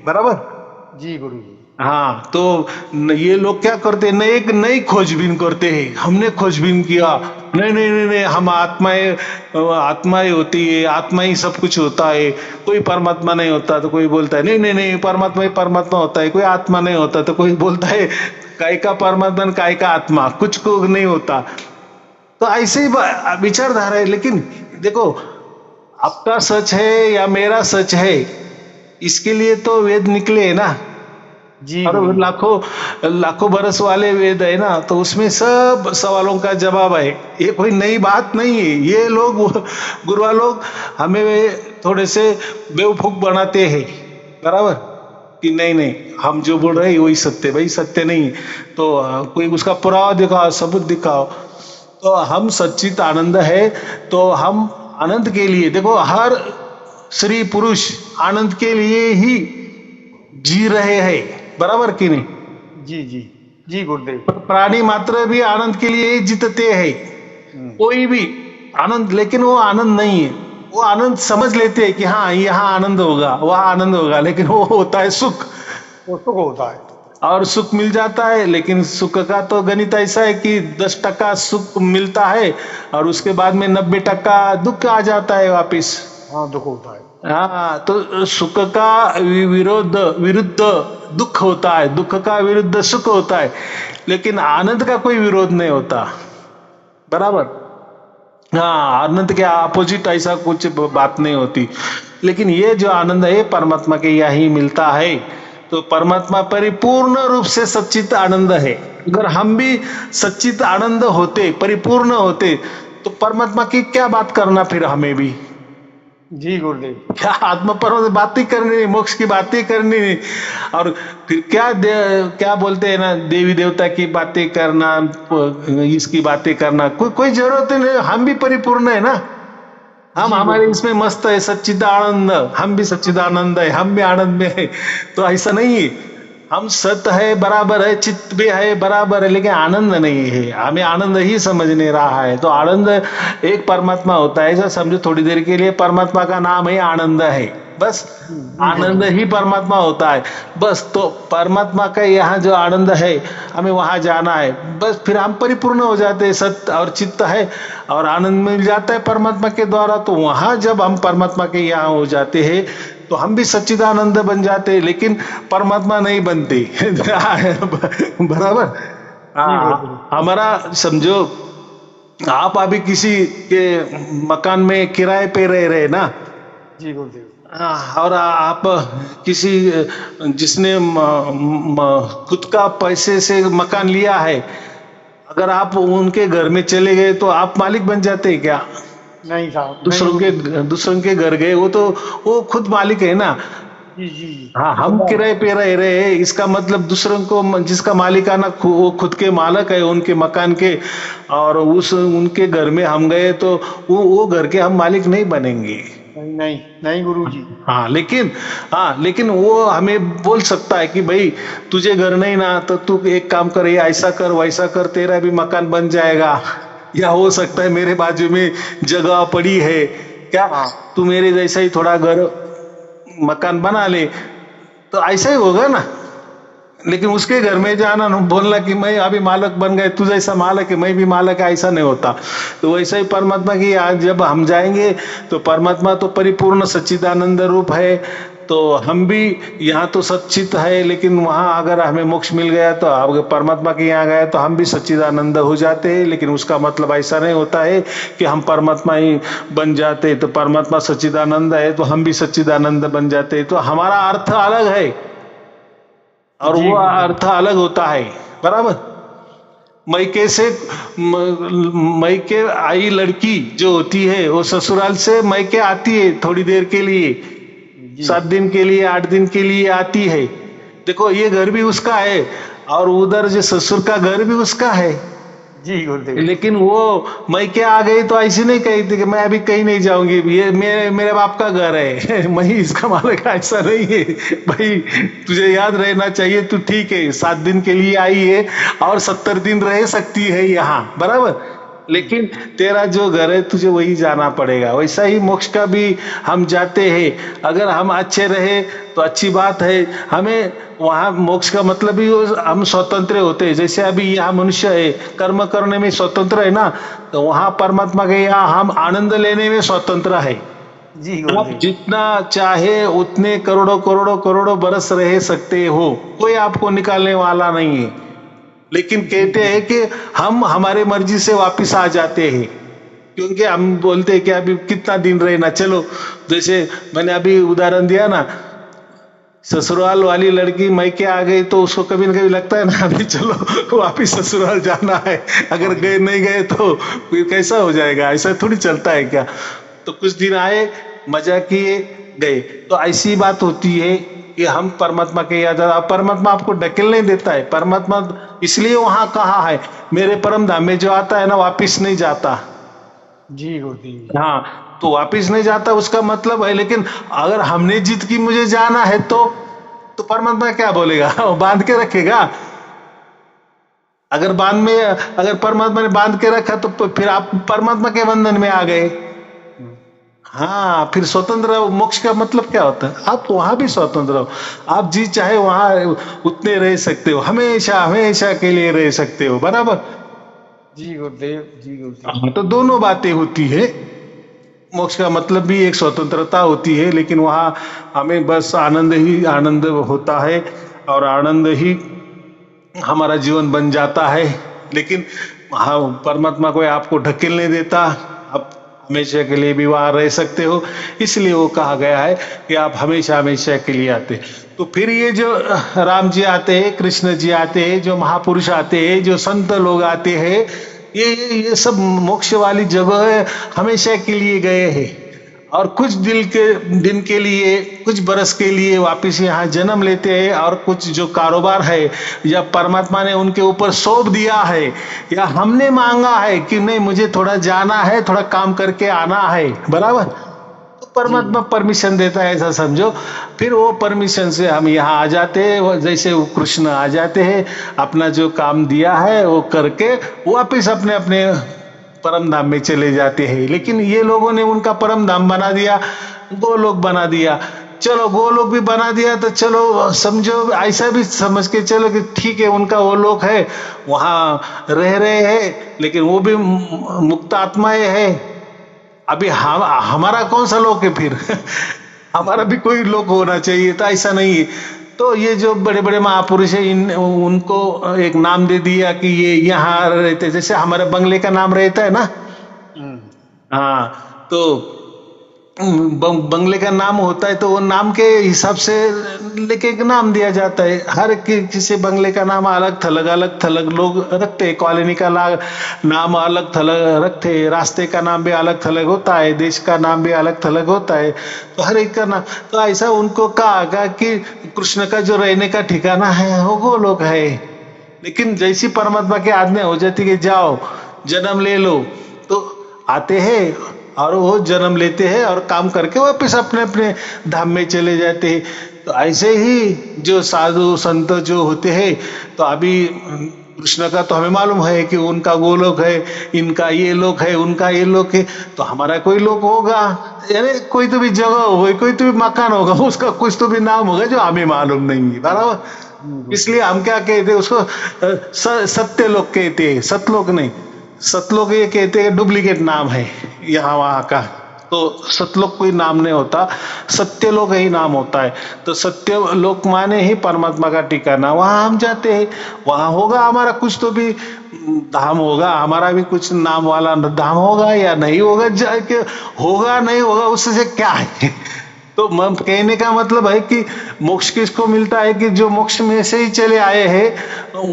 बराबर। जी गुरु जी। हाँ, तो ये लोग क्या करते हैं, एक नई खोजबीन करते हैं, हमने खोजबीन किया, नहीं नहीं नहीं नहीं, हम आत्माएं होती है, आत्मा ही सब कुछ होता है, कोई परमात्मा नहीं होता। तो कोई बोलता है नहीं नहीं नहीं, परमात्मा ही परमात्मा होता है, कोई आत्मा नहीं होता। तो कोई बोलता है काय का परमात्मा काय का आत्मा, कुछ को नहीं होता। तो ऐसे ही विचारधारा है। लेकिन देखो, आपका सच है या मेरा सच है, इसके लिए तो वेद निकले है ना। जी और गुरु जी। लाखों बरस वाले वेद है ना, तो उसमें सब सवालों का जवाब है। ये कोई नई बात नहीं है। ये लोग, गुरुआ लोग हमें थोड़े से बेवकूफ बनाते हैं, बराबर, कि नहीं नहीं हम जो बोल रहे हैं वही सत्य। भाई सत्य नहीं है तो कोई उसका पुरावा दिखाओ, सबूत दिखाओ। तो हम सच्चित आनंद है, तो हम आनंद के लिए, देखो हर स्त्री पुरुष आनंद के लिए ही जी रहे हैं, बराबर कि नहीं। जी जी। जी गुरुदेव। प्राणी मात्र भी आनंद के लिए ही जीतते हैं, कोई भी आनंद। लेकिन वो आनंद नहीं है, वो आनंद समझ लेते हैं कि हाँ यहाँ आनंद होगा, वहाँ आनंद होगा, लेकिन वो होता है सुख। वो सुख होता है। और सुख मिल जाता है, लेकिन सुख का तो गणित ऐसा है कि 10% सुख मिलता है और उसके बाद में 90% दुख आ जाता है वापिस। हाँ, दुख होता है। हाँ, तो सुख का विरुद्ध दुख होता है, दुख का विरुद्ध सुख होता है, लेकिन आनंद का कोई विरोध नहीं होता, बराबर। हाँ, आनंद के अपोजिट ऐसा कुछ बात नहीं होती। लेकिन ये जो आनंद है परमात्मा के यही मिलता है। तो परमात्मा परिपूर्ण रूप से सच्चित आनंद है। अगर हम भी सच्चित आनंद होते, परिपूर्ण होते, तो परमात्मा की क्या बात करना फिर हमें भी। जी गुरुदेव। क्या आत्मा पर बात ही करनी नहीं, मोक्ष की बात ही करनी नहीं, और फिर क्या बोलते हैं ना, देवी देवता की बातें करना, इसकी बातें करना, कोई जरूरत नहीं। हम भी परिपूर्ण है ना, हम हमारे इसमें मस्त है, सच्चिदानंद, हम भी सच्चिदानंद है, हम भी आनंद में है। तो ऐसा नहीं है, हम सत्य है बराबर है, चित्त भी है बराबर है, लेकिन आनंद नहीं है। हमें आनंद ही समझ नहीं रहा है। तो आनंद एक परमात्मा होता है, ऐसा समझो थोड़ी देर के लिए, परमात्मा का नाम ही आनंद है, बस। आनंद ही परमात्मा होता है, बस। तो परमात्मा का यहाँ जो आनंद है, हमें वहां जाना है, बस। फिर हम परिपूर्ण हो जाते हैं, सत्य और चित्त है और आनंद मिल जाता है परमात्मा के द्वारा। तो वहां जब हम परमात्मा के यहाँ हो जाते हैं, तो हम भी सच्चिदानंद बन जाते हैं, लेकिन परमात्मा नहीं बनते। बराबर। हमारा समझो, आप अभी किसी के मकान में किराए पे रह रहे ना। जी गुरुदेव। और आप किसी, जिसने खुद का पैसे से मकान लिया है, अगर आप उनके घर में चले गए तो आप मालिक बन जाते हैं क्या? नहीं साहब, दूसरों के घर गए, वो खुद मालिक है ना। जी जी। हाँ, हम किराए पे रह रहे हैं, इसका मतलब दूसरों को, जिसका मालिकाना वो खुद के मालक है उनके मकान के, और उनके घर में हम गए तो वो घर के हम मालिक नहीं बनेंगे। नहीं नहीं नहीं गुरु जी। हाँ, लेकिन वो हमें बोल सकता है कि भाई तुझे घर नहीं ना, तो तू एक काम कर, ऐसा कर वैसा कर, तेरा भी मकान बन जाएगा। या हो सकता है मेरे बाजू में जगह पड़ी है क्या, तू मेरे जैसा ही थोड़ा घर मकान बना ले, तो ऐसा ही होगा ना। लेकिन उसके घर में जाना, बोलना कि मैं अभी मालक बन गए, तू जैसा मालक है मैं भी मालक है, ऐसा नहीं होता। तो वैसा ही परमात्मा की आज जब हम जाएंगे, तो परमात्मा तो परिपूर्ण सच्चिदानंद रूप है, तो हम भी यहाँ तो सच्चित है, लेकिन वहाँ अगर हमें मोक्ष मिल गया, तो अगर परमात्मा के यहाँ गया तो हम भी सच्चिदानंद हो जाते हैं। लेकिन उसका मतलब ऐसा नहीं होता है कि हम परमात्मा ही बन जाते। तो परमात्मा सच्चिदानंद है तो हम भी सच्चिदानंद बन जाते। तो हमारा अर्थ अलग है और वो अर्थ अलग होता है, बराबर। मैके आई लड़की जो होती है, वो ससुराल से मैके आती है थोड़ी देर के लिए, 7 दिन के लिए, 8 दिन के लिए आती है। देखो, ये घर भी उसका है और उधर जो ससुर का घर भी उसका है। जी गुरुदेव। लेकिन वो मैके आ गई तो ऐसी नहीं कही थी कि मैं अभी कहीं नहीं जाऊंगी, ये मेरे बाप का घर है, मैं ही इसका मालिक। ऐसा नहीं है भाई, तुझे याद रहना चाहिए। तू ठीक है 7 दिन के लिए आई है और 70 दिन रह सकती है यहाँ, बराबर। लेकिन तेरा जो घर है तुझे वही जाना पड़ेगा। वैसा ही मोक्ष का भी हम जाते हैं, अगर हम अच्छे रहे तो अच्छी बात है। हमें वहां मोक्ष का मतलब ही हम स्वतंत्र होते हैं। जैसे अभी यहाँ मनुष्य है, कर्म करने में स्वतंत्र है ना, तो वहां परमात्मा के यहाँ हम आनंद लेने में स्वतंत्र है। जी आप गुरुदेव। जितना चाहे उतने करोड़ों करोड़ों करोड़ों बरस रह सकते हो, कोई आपको निकालने वाला नहीं है। लेकिन कहते हैं कि हम हमारे मर्जी से वापस आ जाते हैं, क्योंकि हम बोलते हैं कि अभी कितना दिन रहना, चलो। जैसे मैंने अभी उदाहरण दिया ना, ससुराल वाली लड़की मैके आ गई तो उसको कभी न कभी लगता है ना, अभी चलो वापिस ससुराल जाना है। अगर गए नहीं गए तो फिर कैसा हो जाएगा, ऐसा थोड़ी चलता है क्या। तो कुछ दिन आए, मजा किए, गए। तो ऐसी बात होती है कि हम परमात्मा के याद, परमात्मा आपको ढकेल नहीं देता है। परमात्मा इसलिए वहां कहा है, मेरे परम धाम में जो आता है ना वापिस नहीं जाता। जी गुरुदेव। हाँ, तो वापिस नहीं जाता उसका मतलब है। लेकिन अगर हमने जिद की मुझे जाना है तो परमात्मा क्या बोलेगा, वो बांध के रखेगा। अगर परमात्मा ने बांध के रखा तो फिर आप परमात्मा के बंधन में आ गए। हाँ, फिर स्वतंत्र मोक्ष का मतलब क्या होता है, आप वहां भी स्वतंत्र हो। आप जी चाहे वहां उतने रह सकते हो, हमेशा हमेशा के लिए रह सकते हो, बराबर। जी गुरुदेव। जी गुरुदेव। हाँ, तो दोनों बातें होती है। मोक्ष का मतलब भी एक स्वतंत्रता होती है, लेकिन वहां हमें बस आनंद ही आनंद होता है और आनंद ही हमारा जीवन बन जाता है। लेकिन हाँ, परमात्मा कोई आपको ढकेल नहीं देता, आप हमेशा के लिए भी वहां रह सकते हो। इसलिए वो कहा गया है कि आप हमेशा हमेशा के लिए आते। तो फिर ये जो राम जी आते हैं, कृष्ण जी आते हैं, जो महापुरुष आते हैं, जो संत लोग आते हैं, ये सब मोक्ष वाली जगह है, हमेशा के लिए गए हैं। और कुछ दिन के लिए, कुछ बरस के लिए वापिस यहाँ जन्म लेते हैं। और कुछ जो कारोबार है या परमात्मा ने उनके ऊपर सौंप दिया है, या हमने मांगा है कि नहीं मुझे थोड़ा जाना है, थोड़ा काम करके आना है, बराबर, तो परमात्मा परमिशन देता है, ऐसा समझो। फिर वो परमिशन से हम यहाँ आ जाते हैं। जैसे वो कृष्ण आ जाते हैं, अपना जो काम दिया है वो करके वापिस अपने अपने परम धाम में चले जाते हैं। लेकिन ये लोगों ने उनका परम धाम बना दिया, गोलोक बना दिया। चलो गोलोक भी बना दिया तो चलो समझो, ऐसा भी समझ के चलो कि ठीक है, उनका वो लोक है, वहां रह रहे हैं, लेकिन वो भी मुक्त आत्माएं है। अभी हमारा कौन सा लोक है फिर हमारा भी कोई लोक होना चाहिए, तो ऐसा नहीं है। तो ये जो बड़े बड़े महापुरुष है, उनको एक नाम दे दिया कि ये यहाँ रहते। जैसे हमारे बंगले का नाम रहता है ना, हाँ, तो बंगले का नाम होता है, तो वो नाम के हिसाब से लेके एक नाम दिया जाता है। हर किसी बंगले का नाम अलग थलग लोग रखते हैं। कॉलोनी का नाम अलग थलग रखते हैं, रास्ते का नाम भी अलग थलग होता है, देश का नाम भी अलग थलग होता है। तो हर एक का नाम, तो ऐसा उनको कहा कि कृष्ण का जो रहने का ठिकाना है वो गोलोक है। लेकिन जैसी परमात्मा की आज्ञा हो जाती कि जाओ जन्म ले लो, तो आते हैं और वो जन्म लेते हैं और काम करके वापस अपने अपने धाम में चले जाते हैं। तो ऐसे ही जो साधु संत जो होते हैं, तो अभी कृष्ण का तो हमें मालूम है कि उनका गोलोक है, इनका ये लोक है, उनका ये लोक है, तो हमारा कोई लोक होगा, यानी कोई तो भी जगह होगी, कोई तो भी मकान होगा, उसका कुछ तो भी नाम होगा जो हमें मालूम नहीं है, बराबर। इसलिए हम क्या कहते हैं उसको, सत्य लोक कहते हैं, सतलोक नहीं। सतलोक ये कहते हैं डुप्लीकेट नाम है यहाँ वहाँ का, तो सतलोक कोई नाम नहीं होता, सत्यलोक ही नाम होता है। तो सत्यलोक माने ही परमात्मा का ठिकाना, वहां हम जाते हैं, वहां होगा हमारा कुछ तो भी धाम होगा, हमारा भी कुछ नाम वाला धाम होगा या नहीं होगा, होगा नहीं होगा उससे क्या है तो कहने का मतलब है कि मोक्ष किसको मिलता है कि जो मोक्ष में से ही चले आए हैं,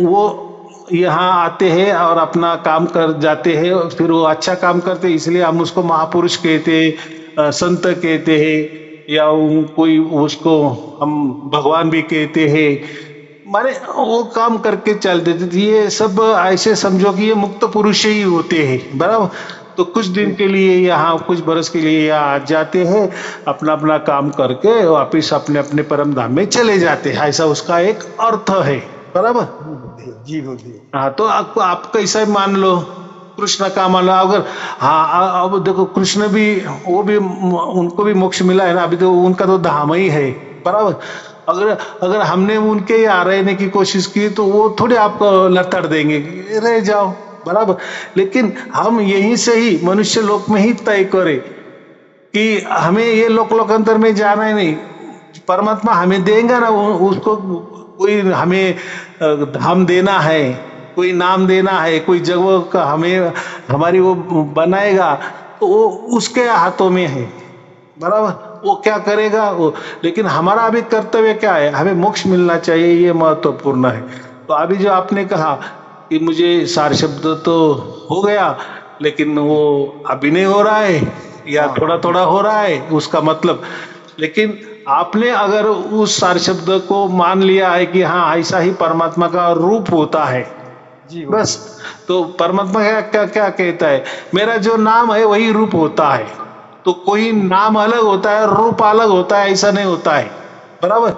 वो यहाँ आते हैं और अपना काम कर जाते हैं। फिर वो अच्छा काम करते हैं, इसलिए हम उसको महापुरुष कहते हैं, संत कहते हैं, या कोई उसको हम भगवान भी कहते हैं। माने वो काम करके चल देते थे। ये सब ऐसे समझो कि ये मुक्त पुरुष ही होते हैं, बराबर। तो कुछ दिन के लिए यहाँ, कुछ बरस के लिए यहाँ आ जाते हैं, अपना अपना काम करके वापिस अपने अपने परम धाम में चले जाते हैं। ऐसा उसका एक अर्थ है, बराबर। जी गुरुदेव। हाँ, तो आप कैसा मान लो, कृष्ण का मतलब अगर हाँ अब देखो कृष्ण भी वो भी उनको भी मोक्ष मिला है ना, अभी तो उनका तो धाम ही है बराबर। अगर अगर हमने उनके यहाँ रहने की कोशिश की तो वो थोड़े आपको लताड़ देंगे, रह जाओ बराबर। लेकिन हम यहीं से ही मनुष्य लोक में ही तय करें कि हमें ये लोकांतर में जाना ही नहीं, परमात्मा हमें देगा ना, उसको कोई हमें धाम देना है, कोई नाम देना है, कोई जगह का हमें हमारी वो बनाएगा, तो वो उसके हाथों में है बराबर, वो क्या करेगा वो। लेकिन हमारा अभी कर्तव्य क्या है, हमें मोक्ष मिलना चाहिए, ये महत्वपूर्ण है। तो अभी जो आपने कहा कि मुझे सार शब्द तो हो गया लेकिन वो अभी नहीं हो रहा है या थोड़ा थोड़ा हो रहा है उसका मतलब, लेकिन आपने अगर उस सार शब्द को मान लिया है कि हाँ ऐसा ही परमात्मा का रूप होता है जी बस, तो परमात्मा क्या क्या क्या कहता है, मेरा जो नाम है वही रूप होता है। तो कोई नाम अलग होता है रूप अलग होता है ऐसा नहीं होता है बराबर।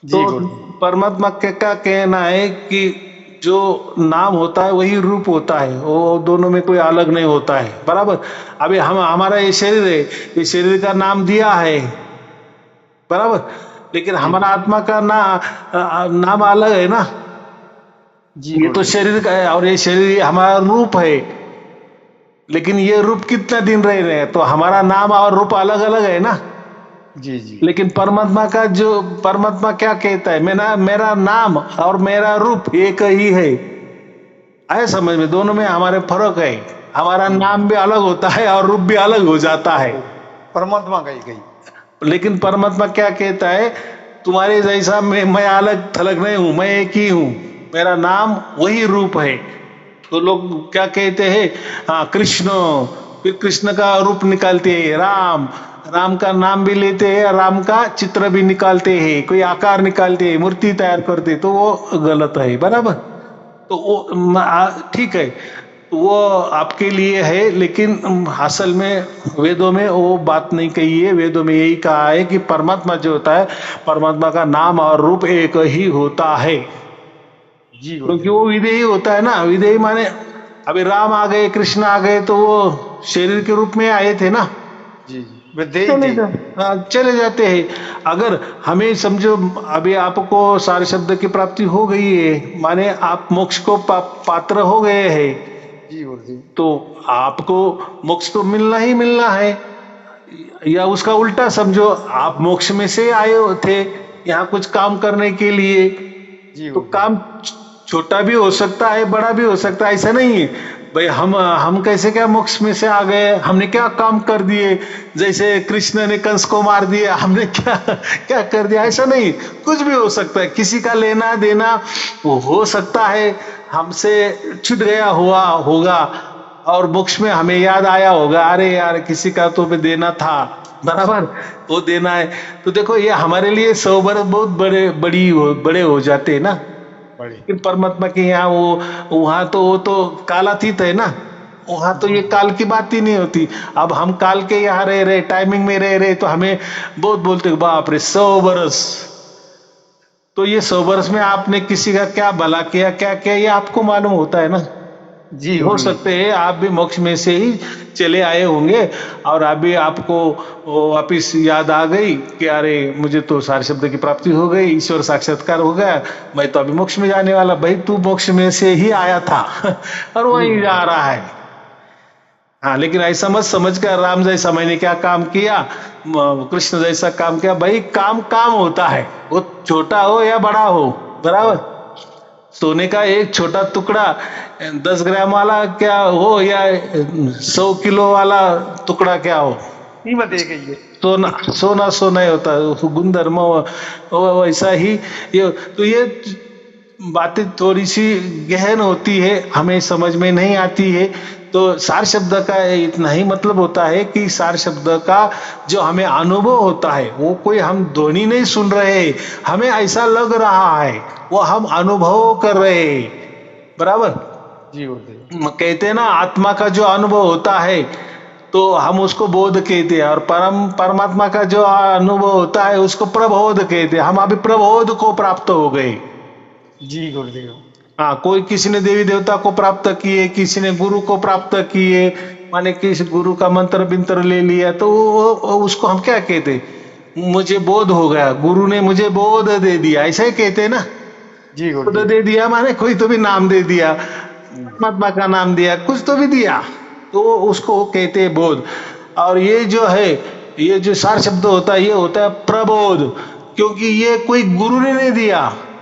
जी तो परमात्मा क्या कहना है कि जो नाम होता है वही रूप होता है, वो दोनों में कोई अलग नहीं होता है बराबर। अभी हम हमारा ये शरीर है, ये शरीर का नाम दिया है बराबर, लेकिन हमारा आत्मा का नाम अलग है ना। जी ये तो शरीर का है और ये शरीर हमारा रूप है, लेकिन ये रूप कितना दिन रह रहे हैं, तो हमारा नाम और रूप अलग अलग है ना। जी जी लेकिन परमात्मा का जो परमात्मा क्या कहता है, मेरा नाम और मेरा रूप एक ही है, आए समझ में, दोनों में हमारे फर्क है। हमारा नाम भी अलग होता है और रूप भी अलग हो जाता है, परमात्मा का ही कही। लेकिन परमात्मा क्या कहता है, तुम्हारे जैसा मैं अलग थलग नहीं हूं, मैं एक ही हूं, मेरा नाम वही रूप है। तो लोग क्या कहते हैं, हाँ कृष्ण, फिर कृष्ण का रूप निकालते हैं राम, राम का नाम भी लेते हैं, राम का चित्र भी निकालते हैं, कोई आकार निकालते हैं, मूर्ति तैयार करते हैं, तो वो गलत है बराबर। तो वो ठीक है, वो आपके लिए है, लेकिन असल में वेदों में वो बात नहीं कही है। वेदों में यही कहा है कि परमात्मा जो होता है, परमात्मा का नाम और रूप एक ही होता है, जी क्योंकि वो विधेयी होता है ना। विधेयी माने अभी राम आ गए, कृष्ण आ गए, तो वो शरीर के रूप में आए थे ना, जी विधेयी थे। चले जाते हैं। अगर हमें समझो अभी आपको सारे शब्द की प्राप्ति हो गई है, माने आप मोक्ष को पात्र हो गए हैं, जी गुरुदेव। तो आपको मोक्ष तो मिलना ही मिलना है। या उसका उल्टा समझो, आप मोक्ष में से आए थे यहाँ कुछ काम करने के लिए, जी तो काम छोटा भी हो सकता है बड़ा भी हो सकता है, ऐसा नहीं है भाई हम कैसे क्या मोक्ष में से आ गए, हमने क्या काम कर दिए, जैसे कृष्ण ने कंस को मार दिया, हमने क्या क्या कर दिया, ऐसा नहीं, कुछ भी हो सकता है, किसी का लेना देना हो सकता है, हमसे छूट गया हुआ होगा और मोक्ष में हमें याद आया होगा, अरे यार किसी का तो भी देना था बराबर, वो देना है। तो देखो ये हमारे लिए 100 बरस बहुत बड़े हो जाते हैं ना। लेकिन परमात्मा के यहाँ वहां तो वो तो कालातीत है ना, वहां तो ये काल की बात ही नहीं होती। अब हम काल के यहाँ रह रहे, टाइमिंग में रह रहे, तो हमें बहुत बोलते बाप रे 100 बरस, तो ये 100 बरस में आपने किसी का क्या भला किया क्या किया ये आपको मालूम होता है ना। जी हो सकते हैं आप भी मोक्ष में से ही चले आए होंगे और अभी आपको वापिस याद आ गई कि अरे मुझे तो सारे शब्द की प्राप्ति हो गई, ईश्वर साक्षात्कार हो गया, मैं तो अभी मोक्ष में जाने वाला। भाई तू मोक्ष में से ही आया था और वहीं जा रहा है। हाँ, लेकिन ऐसा मत समझ कर राम जैसा मैंने क्या काम किया, कृष्ण जैसा काम किया, भाई काम काम होता है, वो छोटा हो या बड़ा हो बराबर। सोने का एक छोटा टुकड़ा 10 ग्राम वाला क्या हो या 100 किलो वाला टुकड़ा क्या हो, कीमत एक ही है। सोना सोना ही होता है, गुणधर्म वैसा ही। ये बातें थोड़ी सी गहन होती है, हमें समझ में नहीं आती है। तो सार शब्द का इतना ही मतलब होता है कि सार शब्द का जो हमें अनुभव होता है, वो कोई हम ध्वनि नहीं सुन रहे, हमें ऐसा लग रहा है, वो हम अनुभव कर रहे हैं बराबर। जी कहते हैं ना आत्मा का जो अनुभव होता है तो हम उसको बोध कहते हैं, और परमात्मा का जो अनुभव होता है उसको प्रबोध कहते हैं। हम अभी प्रबोध को प्राप्त हो गए। जी गुरुदेव। हाँ, कोई किसी ने देवी देवता को प्राप्त किए, किसी ने गुरु को प्राप्त किए, माने किसी गुरु का मंत्र बिंत्र ले लिया, तो उसको हम क्या कहते, मुझे बोध हो गया, गुरु ने मुझे बोध दे दिया, ऐसा ही कहते हैं ना। जी बोध गुरुजी। दे दिया माने कोई तो भी नाम दे दिया, परमात्मा का नाम दिया, कुछ तो भी दिया, तो उसको कहते हैं बोध। और ये जो है, ये जो सार शब्द होता है, ये होता है प्रबोध, क्योंकि ये कोई गुरु ने नहीं दिया,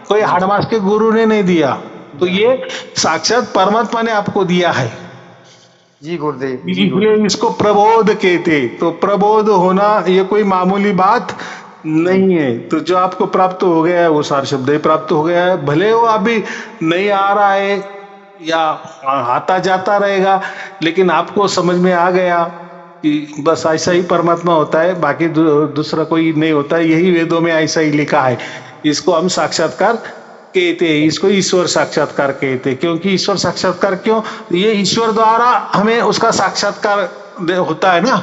कोई हाड़मास के गुरु ने नहीं दिया, तो ये साक्षात परमात्मा ने आपको दिया है, जी गुरुदेव। जी इसलिए गुरुदेव। इसको प्रबोध कहते। तो प्रबोध होना ये कोई मामूली बात नहीं है। तो जो आपको प्राप्त हो गया है वो सार शब्द ही प्राप्त हो गया है, भले वो अभी नहीं आ रहा है या आता जाता रहेगा, लेकिन आपको समझ में आ गया कि बस ऐसा ही परमात्मा होता है, बाकी दूसरा कोई नहीं होता है, यही वेदों में ऐसा ही लिखा है। इसको हम साक्षात्कार कहते हैं, इसको ईश्वर साक्षात्कार कहते हैं। क्योंकि ईश्वर साक्षात्कार क्यों, ये ईश्वर द्वारा हमें उसका साक्षात्कार होता है ना,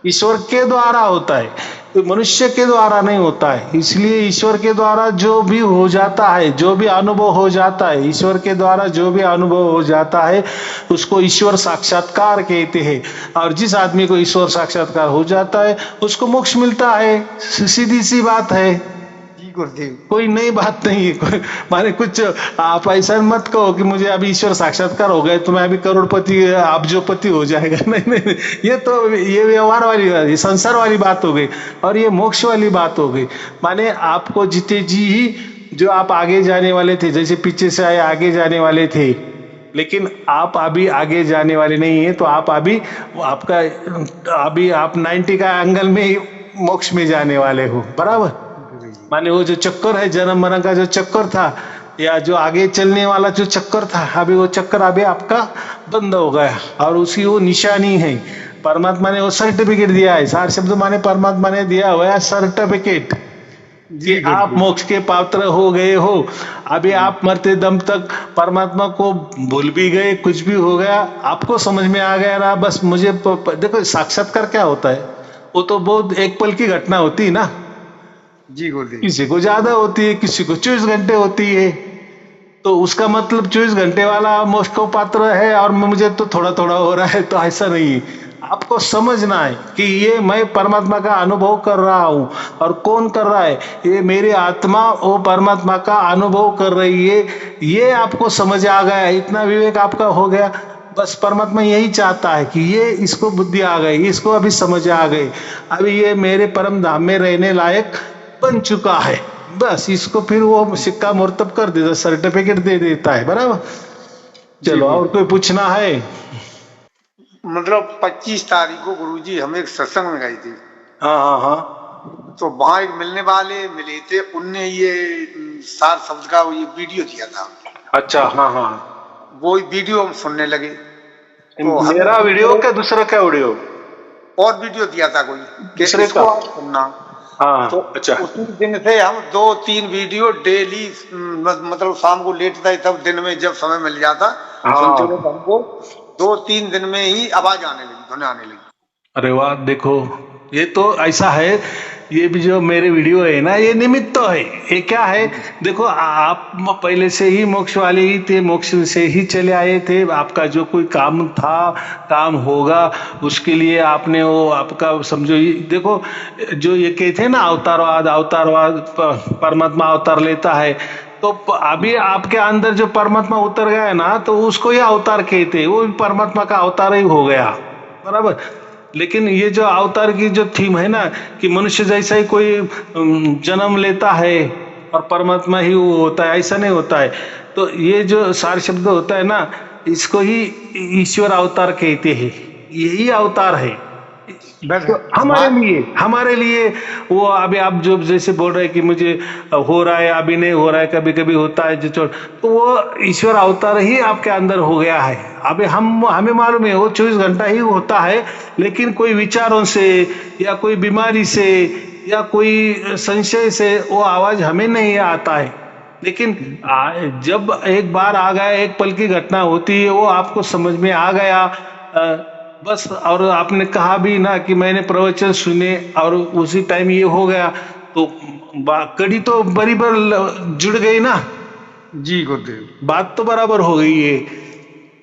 ईश्वर के द्वारा होता है, तो मनुष्य के द्वारा नहीं होता है। इसलिए ईश्वर के द्वारा जो भी हो जाता है, जो भी अनुभव हो जाता है, ईश्वर के द्वारा जो भी अनुभव हो जाता है उसको ईश्वर साक्षात्कार कहते हैं। और जिस आदमी को ईश्वर साक्षात्कार हो जाता है उसको मोक्ष मिलता है, सीधी सी बात है, जी गुरुदेव। कोई नई बात नहीं है। कोई माने कुछ आप ऐसा मत कहो कि मुझे अभी ईश्वर साक्षात्कार हो गए तो मैं अभी करोड़पति अब्जोपति हो जाएगा, नहीं नहीं, ये तो ये व्यवहार वाली बात, ये संसार वाली बात हो गई, और ये मोक्ष वाली बात हो गई। माने आपको जीते जी ही जो आप आगे जाने वाले थे, जैसे पीछे से आए आगे जाने वाले थे, लेकिन आप अभी आगे जाने वाले नहीं है, तो आप अभी आपका अभी आप 90 का एंगल में ही मोक्ष में जाने वाले हो, बराबर। माने वो जो चक्कर है, जन्म मरण का जो चक्कर था, या जो आगे चलने वाला जो चक्कर था, अभी वो चक्कर अभी आपका बंद हो गया, और उसकी वो निशानी है, परमात्मा ने वो सर्टिफिकेट दिया है। सार शब्द माने परमात्मा ने दिया हुआ है सर्टिफिकेट कि आप मोक्ष के पात्र हो गए हो। अभी आप मरते दम तक परमात्मा को भूल भी गए, कुछ भी हो गया, आपको समझ में आ गया ना, बस मुझे देखो साक्षात्कार क्या होता है, वो तो बहुत एक पल की घटना होती है ना। जी गुरुदेव। किसी को ज्यादा होती है, किसी को 24 घंटे होती है, तो उसका मतलब 24 घंटे वाला मोक्ष को पात्र है और मुझे तो थोड़ा थोड़ा हो रहा है, तो ऐसा नहीं है। आपको समझना है कि ये मैं परमात्मा का अनुभव कर रहा हूं, और कौन कर रहा है, ये मेरी आत्मा वो परमात्मा का अनुभव कर रही है, ये आपको समझ आ गया, इतना विवेक आपका हो गया। बस परमात्मा यही चाहता है कि ये इसको बुद्धि आ गई, इसको अभी समझ आ गई, अभी ये मेरे परम धाम में रहने लायक बन चुका है, बस इसको फिर वो सिक्का मुर्तब कर देता, सर्टिफिकेट दे देता है, बराबर। चलो और कोई पूछना है। मतलब 25 तारीख को गुरुजी हम एक सत्संग में गए थे। हाँ हाँ हाँ। तो वहां एक मिलने वाले मिले थे, उनने ये सार शब्द का ये वीडियो दिया था। अच्छा, हाँ हाँ। वो वीडियो हम सुनने लगे। तो मेरा वीडियो क्या दूसरा क्या वीडियो? और वीडियो दिया था कोई, दूसरे इसको का? आप सुनना। हाँ, तो अच्छा। उसी दिन से हम 2-3 वीडियो डेली, मतलब शाम को लेटता है तब दिन में जब समय मिल जाता सुनते रहे, हमको 2-3 दिन में ही आवाज आने लगी, धुन आने लगी। अरे वाह, देखो ये तो ऐसा है, ये भी जो मेरे वीडियो है ना, ये निमित्त तो है। ये क्या है, देखो आप पहले से ही मोक्ष वाले ही थे, मोक्ष से ही चले आए थे, आपका जो कोई काम था, काम होगा, उसके लिए आपने वो आपका समझो, देखो जो ये कहते हैं ना अवतारवाद, परमात्मा अवतार लेता है, तो अभी आपके अंदर जो परमात्मा उतर गया है ना, तो उसको ये अवतार कहते हैं, वो भी परमात्मा का अवतार ही हो गया, बराबर। लेकिन ये जो अवतार की जो थीम है ना, कि मनुष्य जैसा ही कोई जन्म लेता है और परमात्मा ही वो होता है, ऐसा नहीं होता है। तो ये जो सार शब्द होता है ना, इसको ही ईश्वर अवतार कहते हैं, यही अवतार है। तो हमारे लिए वो अभी आप जो जैसे बोल रहे हैं कि मुझे हो रहा है, अभी नहीं हो रहा है, कभी कभी होता है जो, तो वो ईश्वर अवतार ही आपके अंदर हो गया है। अभी हमें मालूम है वो 24 घंटा ही होता है, लेकिन कोई विचारों से या कोई बीमारी से या कोई संशय से वो आवाज हमें नहीं आता है। लेकिन जब एक बार आ गया, एक पल की घटना होती है, वो आपको समझ में आ गया, बस। और आपने कहा भी ना कि मैंने प्रवचन सुने और उसी टाइम ये हो गया, तो कड़ी तो बराबर जुड़ गई ना। जी गुरुदेव। बात तो बराबर हो गई है,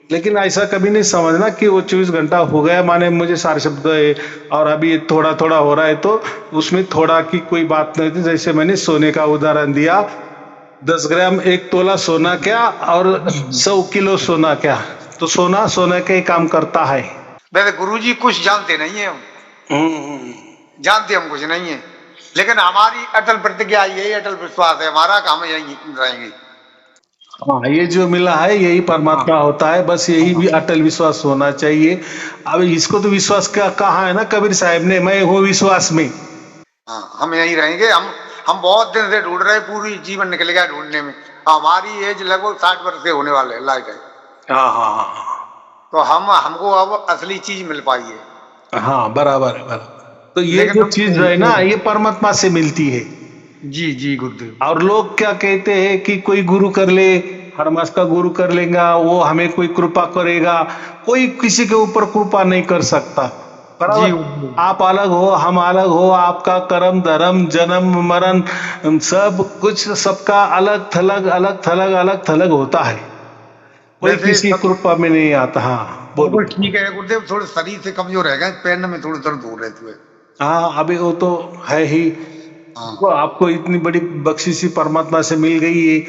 लेकिन ऐसा कभी नहीं समझना कि वो 24 घंटा हो गया माने मुझे सारे शब्द है और अभी थोड़ा थोड़ा हो रहा है, तो उसमें थोड़ा की कोई बात नहीं थी। जैसे मैंने सोने का उदाहरण दिया, 10 ग्राम 1 तोला सोना क्या और 100 किलो सोना क्या, तो सोना सोने का ही काम करता है। वैसे गुरुजी कुछ जानते नहीं है हम, जानते हम कुछ नहीं है, लेकिन हमारी अटल प्रतिज्ञा यही अटल विश्वास है हमारा कि हम यही रहेंगे। हाँ, ये जो मिला है यही परमात्मा होता है, बस यही भी अटल विश्वास होना चाहिए। अब इसको तो विश्वास का कहा है ना कबीर साहब ने, मैं हूँ विश्वास में। हाँ, हम यही रहेंगे। हम बहुत दिन से ढूंढ रहे, पूरी जीवन निकल गया ढूंढने में। हमारी एज लगभग 60 वर्ष से होने वाले लायक है। हाँ हाँ हाँ तो हमको अब असली चीज मिल पाई है। हाँ, बराबर है बराबर। तो ये लेकिन जो हम चीज है ना, ये परमात्मा से मिलती है। जी जी गुरुदेव। और लोग क्या कहते हैं कि कोई गुरु कर ले, हर मास का गुरु कर लेगा, वो हमें कोई कृपा करेगा। कोई किसी के ऊपर कृपा नहीं कर सकता, जी बराबर। गुरुदेव। आप अलग हो, हम अलग हो, आपका कर्म धर्म जन्म मरण सब कुछ सबका अलग थलग अलग थलग अलग थलग होता है, कोई वैसे किसी सब कृपा में नहीं आता। हाँ बोलो। कुछ ठीक है गुरुदेव, थोड़े शरीर से कमजोर है गए, पैर में थोड़े दर्द हो रहे थे। हाँ, अभी वो तो है ही। हाँ वो आपको इतनी बड़ी बख्शिश परमात्मा से मिल गई है,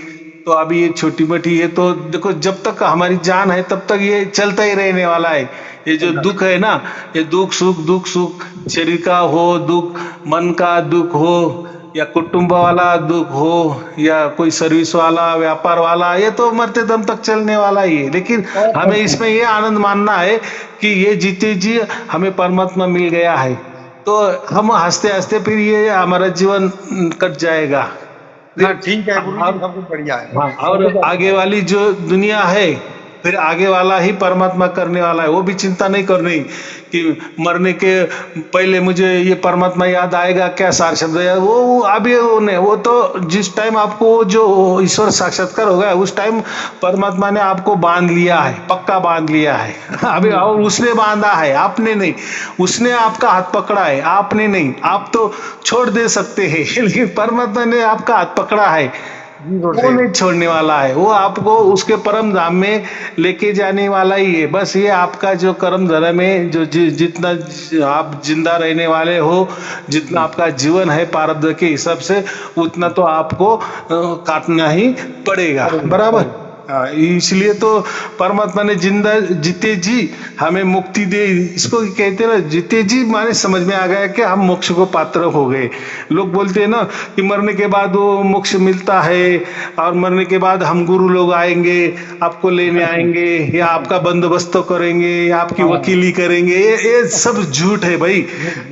तो अभी ये छोटी मोटी है तो देखो, जब तक हमारी जान है तब तक ये चलता ही रहने वाला है। ये जो दुख है ना, ये दुख सुख शरीर का हो दुख, मन का दुख हो, या कुटुंब वाला दुख हो, या कोई सर्विस वाला व्यापार वाला, ये तो मरते दम तक चलने वाला ही है। लेकिन हमें इसमें ये आनंद मानना है कि ये जीते जी हमें परमात्मा मिल गया है, तो हम हंसते हंसते फिर ये हमारा जीवन कट जाएगा। ना, ठीक है गुरु जी, और सब कुछ बढ़िया है। हाँ, और आगे वाली जो दुनिया है, फिर आगे वाला ही परमात्मा करने वाला है। वो भी चिंता नहीं करनी कि मरने के पहले मुझे ये परमात्मा याद आएगा क्या, सार शब्द याद, वो अभी वो नहीं। वो तो जिस टाइम आपको जो ईश्वर साक्षात्कार होगा, उस टाइम परमात्मा ने आपको बांध लिया है, पक्का बांध लिया है। अभी और उसने बांधा है, आपने नहीं। उसने आपका हाथ पकड़ा है, आपने नहीं। आप तो छोड़ दे सकते हैं, लेकिन परमात्मा ने आपका हाथ पकड़ा है, जी वो गुरुदेव। नहीं छोड़ने वाला है। वो आपको उसके परम धाम में लेके जाने वाला ही है। बस ये आपका जो कर्म धर्म है, जो जितना आप जिंदा रहने वाले हो, जितना आपका जीवन है प्रारब्ध के हिसाब से, उतना तो आपको काटना ही पड़ेगा, बराबर। इसलिए तो परमात्मा ने जिंदा जीते जी हमें मुक्ति दे। इसको कहते हैं ना, जीते जी माने समझ में आ गया कि हम मोक्ष को पात्र हो गए। लोग बोलते हैं ना कि मरने के बाद वो मोक्ष मिलता है, और मरने के बाद हम गुरु लोग आएंगे, आपको लेने आएंगे, या आपका बंदोबस्त करेंगे, या आपकी वकीली करेंगे। ये सब झूठ है भाई।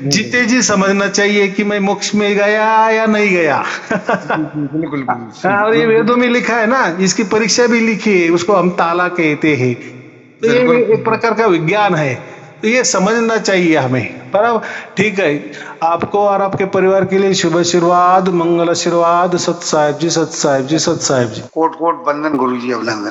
जीते जी समझना चाहिए कि मैं मोक्ष में गया या नहीं गया। बिल्कुल और ये वेदों में लिखा है ना, इसकी परीक्षा भी लिखी है, उसको हम ताला कहते हैं। तो ये एक प्रकार का विज्ञान है, तो ये समझना चाहिए हमें, बराबर। ठीक है, आपको और आपके परिवार के लिए शुभ आशीर्वाद, मंगल आशीर्वाद। सत साहिब जी, सत साहिब जी, सत साहिब जी। कोट कोट बंदन गुरु जी, अभिनंदन।